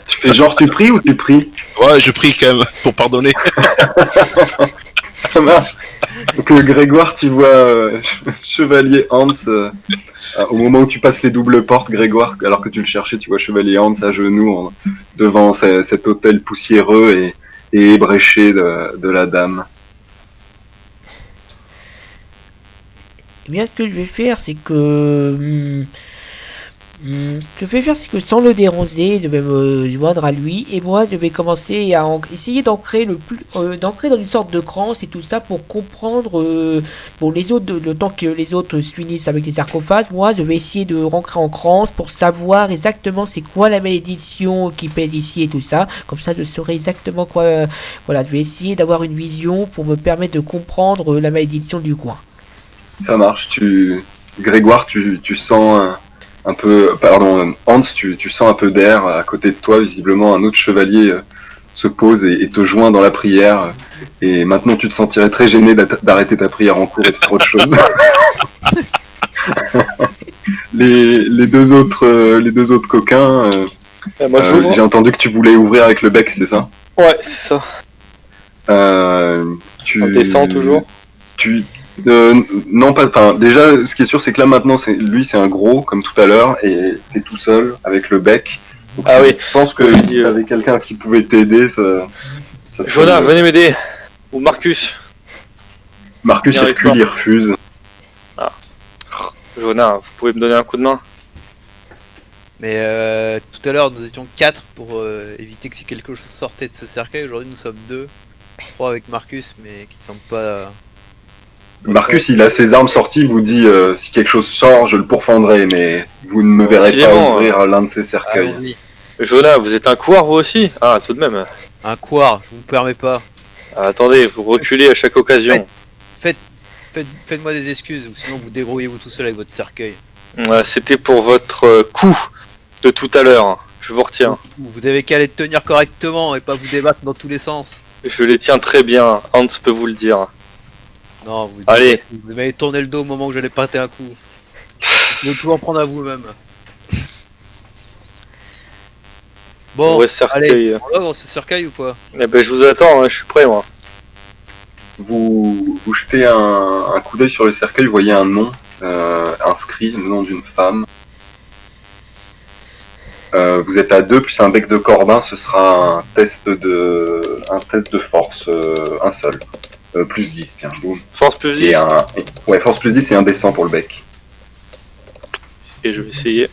Tu fais genre tu pries ou tu pries? Ouais, je prie quand même, pour pardonner. Ça marche. Donc Grégoire, tu vois Chevalier Hans, au moment où tu passes les doubles portes, Grégoire, alors que tu le cherchais, tu vois Chevalier Hans à genoux devant cet hôtel poussiéreux et ébréché de la dame. Eh bien, ce que je vais faire, c'est que... sans le déranger, je vais me joindre à lui et moi je vais commencer à essayer d'ancrer d'ancrer dans une sorte de transe et tout ça pour comprendre pour les autres, le temps que les autres s'unissent avec les sarcophages. Moi je vais essayer de rentrer en transe pour savoir exactement c'est quoi la malédiction qui pèse ici et tout ça. Comme ça je saurai exactement quoi. Voilà, je vais essayer d'avoir une vision pour me permettre de comprendre la malédiction du coin. Ça marche. Grégoire, tu sens un peu, pardon, Hans, tu sens un peu d'air à côté de toi. Visiblement, un autre chevalier se pose et te joint dans la prière. Et maintenant, tu te sentirais très gêné d'arrêter ta prière en cours et de faire autre chose. les deux autres coquins. Moi, j'ai entendu que tu voulais ouvrir avec le bec, c'est ça? Ouais, c'est ça. On descend toujours. Non, pas. Enfin, déjà, ce qui est sûr, c'est que là maintenant, c'est un gros comme tout à l'heure, et t'es tout seul avec le bec. Donc, oui. Je pense que si t'avais quelqu'un qui pouvait t'aider, ça Jonah, venez m'aider. Ou Marcus. Marcus il recule, il refuse. Ah. Jonah, vous pouvez me donner un coup de main? Mais tout à l'heure, nous étions 4 pour éviter que si quelque chose sortait de ce cercueil. Aujourd'hui, nous sommes 2. 3 avec Marcus, mais qui ne semble pas... Marcus, il a ses armes sorties, il vous dit si quelque chose sort, je le pourfendrai, mais vous ne me verrez pas ouvrir l'un de ces cercueils. Oui. Jonah, vous êtes un couard vous aussi? Ah, tout de même. Un couard, je vous permets pas. Attendez, vous reculez à chaque occasion. Faites-moi des excuses, ou sinon vous débrouillez-vous tout seul avec votre cercueil. C'était pour votre coup de tout à l'heure. Je vous retiens. Vous avez qu'à les tenir correctement et pas vous débattre dans tous les sens. Je les tiens très bien, Hans peut vous le dire. Non, vous m'avez tourné le dos au moment où j'allais pâter un coup. Vous pouvez tout en prendre à vous-même. Bon, allez, on ouvre ce cercueil ou quoi? Eh ben je vous attends, hein, je suis prêt moi. Vous jetez un coup d'œil sur le cercueil, vous voyez un nom inscrit, le nom d'une femme. Vous êtes à 2 plus un bec de corbin, ce sera un test de force, un seul. Plus 10, tiens. Boum. Force plus 10 Ouais, force plus 10 et un descend pour le bec. Et je vais essayer.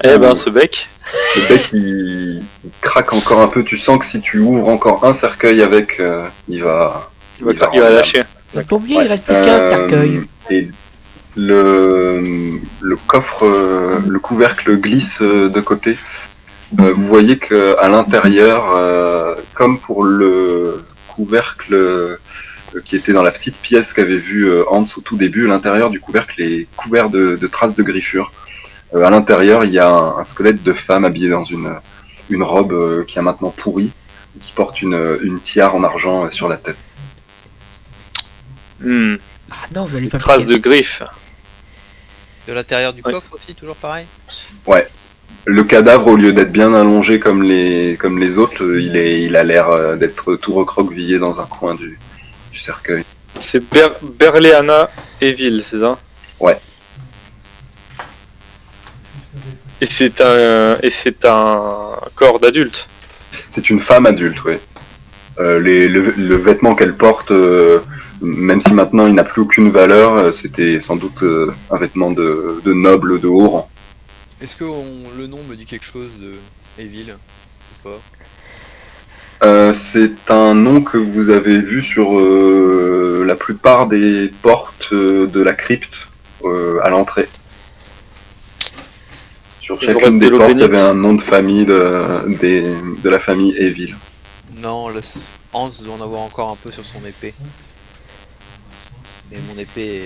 Ce bec. Le bec, il craque encore un peu. Tu sens que si tu ouvres encore un cercueil avec, il va lâcher. Combien il reste plus qu'un cercueil? Et le coffre, le couvercle glisse de côté. Vous voyez que à l'intérieur, comme pour le couvercle qui était dans la petite pièce qu'avait vu Hans au tout début, l'intérieur du couvercle est couvert de traces de griffures. À l'intérieur, il y a un squelette de femme habillée dans une robe qui a maintenant pourri, qui porte une tiare en argent sur la tête. Ah non, vous allez pas traces de griffes. De l'intérieur du coffre aussi, toujours pareil? Ouais. Le cadavre, au lieu d'être bien allongé comme les autres, il a l'air d'être tout recroquevillé dans un coin du cercueil. C'est Berléana Evil, c'est ça? Ouais. Et c'est un corps d'adulte? C'est une femme adulte, oui. Le vêtement qu'elle porte, même si maintenant il n'a plus aucune valeur, c'était sans doute un vêtement de noble de haut rang. Est-ce que le nom me dit quelque chose de Evil ou pas? C'est un nom que vous avez vu sur la plupart des portes de la crypte à l'entrée. Sur Il vous chacune reste de des l'eau portes, il y bénite. avait un nom de famille de la famille Evil. Non, là, Hans doit en avoir encore un peu sur son épée. Mais mon épée.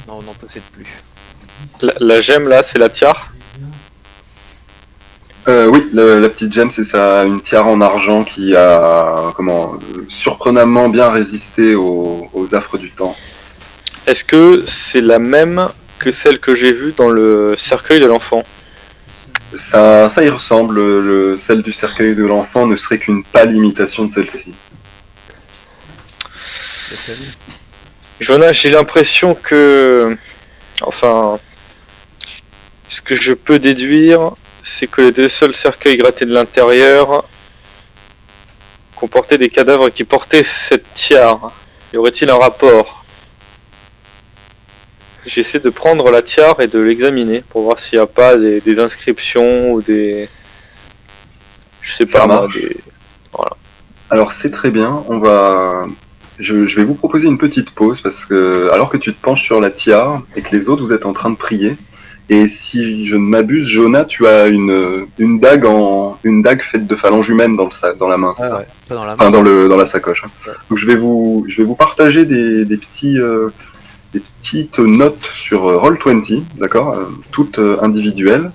Non, on n'en possède plus. La gemme là, c'est la tiare. Oui, la petite gemme, c'est ça, une tiare en argent qui a surprenamment bien résisté aux affres du temps. Est-ce que c'est la même que celle que j'ai vue dans le cercueil de l'enfant? Ça y ressemble, celle du cercueil de l'enfant ne serait qu'une pâle imitation de celle-ci. Jonas, j'ai l'impression que... Enfin... Ce que je peux déduire, c'est que les deux seuls cercueils grattés de l'intérieur comportaient des cadavres qui portaient cette tiare. Y aurait-il un rapport? J'essaie de prendre la tiare et de l'examiner pour voir s'il n'y a pas des inscriptions ou des... Je sais Ça pas moi, marche. des... Alors c'est très bien, je vais vous proposer une petite pause parce que alors que tu te penches sur la tiare et que les autres vous êtes en train de prier, et si je ne m'abuse, Jonah, tu as une dague faite de phalanges humaines dans la main, c'est ça? Ouais, pas dans la main. Enfin, dans la sacoche. Hein. Ouais. Donc je vais vous partager des petites notes sur Roll20, d'accord, toutes individuelles.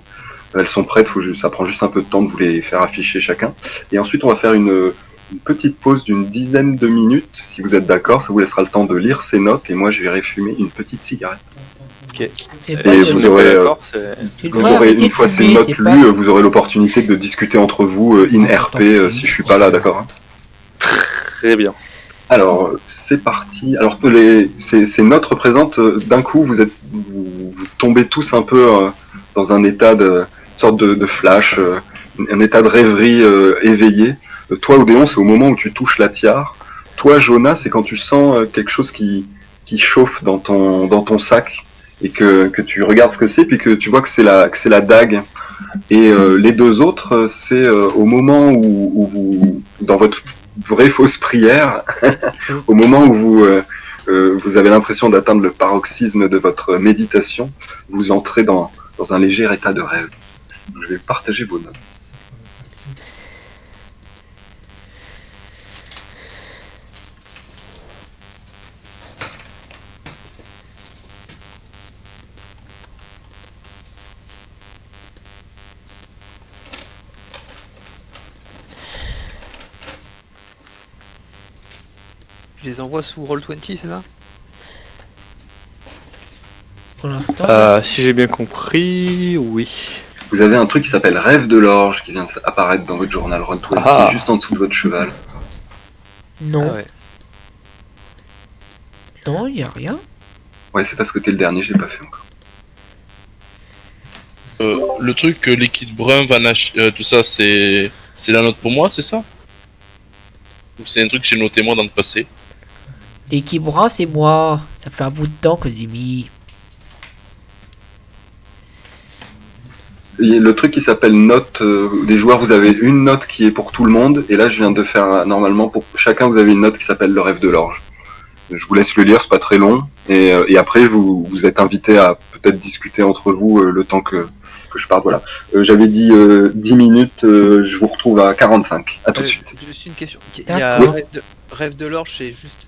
Elles sont prêtes, ça prend juste un peu de temps de vous les faire afficher chacun. Et ensuite, on va faire une petite pause d'une dizaine de minutes, si vous êtes d'accord. Ça vous laissera le temps de lire ces notes et moi, je vais fumer une petite cigarette. Ok. Et Et pas vous de- aurez, tu Vous devrais aurez, arrêter une de fois ces fumer, notes c'est lues, pas... vous aurez l'opportunité de discuter entre vous in RP si je suis pas là, d'accord, hein. Très bien. Alors, c'est parti. Alors, ces notes représentent, d'un coup, vous tombez tous un peu dans un état une sorte de flash, un état de rêverie éveillé. Toi, Odéon, c'est au moment où tu touches la tiare. Toi, Jonah, c'est quand tu sens quelque chose qui chauffe dans ton sac et que tu regardes ce que c'est, puis que tu vois que c'est la dague. Et les deux autres, c'est au moment où vous, dans votre vraie fausse prière, au moment où vous avez l'impression d'atteindre le paroxysme de votre méditation, vous entrez dans un léger état de rêve. Je vais partager vos notes. Je les envoie sous Roll20, c'est ça? Pour l'instant, Si j'ai bien compris, oui. Vous avez un truc qui s'appelle Rêve de l'Orge qui vient d'apparaître dans votre journal Run20, qui Ah. est juste en dessous de votre cheval. non. Ah ouais. Non, y a rien. Ouais, c'est parce que t'es le dernier, j'ai pas fait encore. Le truc liquide brun, vanache, tout ça, c'est la note pour moi, c'est ça? Ou c'est un truc que j'ai noté moi dans le passé? L'équipe bras, c'est moi. Ça fait un bout de temps que j'ai mis. Et le truc qui s'appelle note des joueurs, vous avez une note qui est pour tout le monde, et là je viens de faire normalement pour chacun vous avez une note qui s'appelle le Rêve de l'Orge. Je vous laisse le lire, c'est pas très long, et après vous êtes invité à peut-être discuter entre vous le temps que je parte. Voilà. J'avais dit 10 minutes, je vous retrouve à 45. À tout de suite. Juste une question. Il y a D'accord. Rêve de l'Orge, c'est juste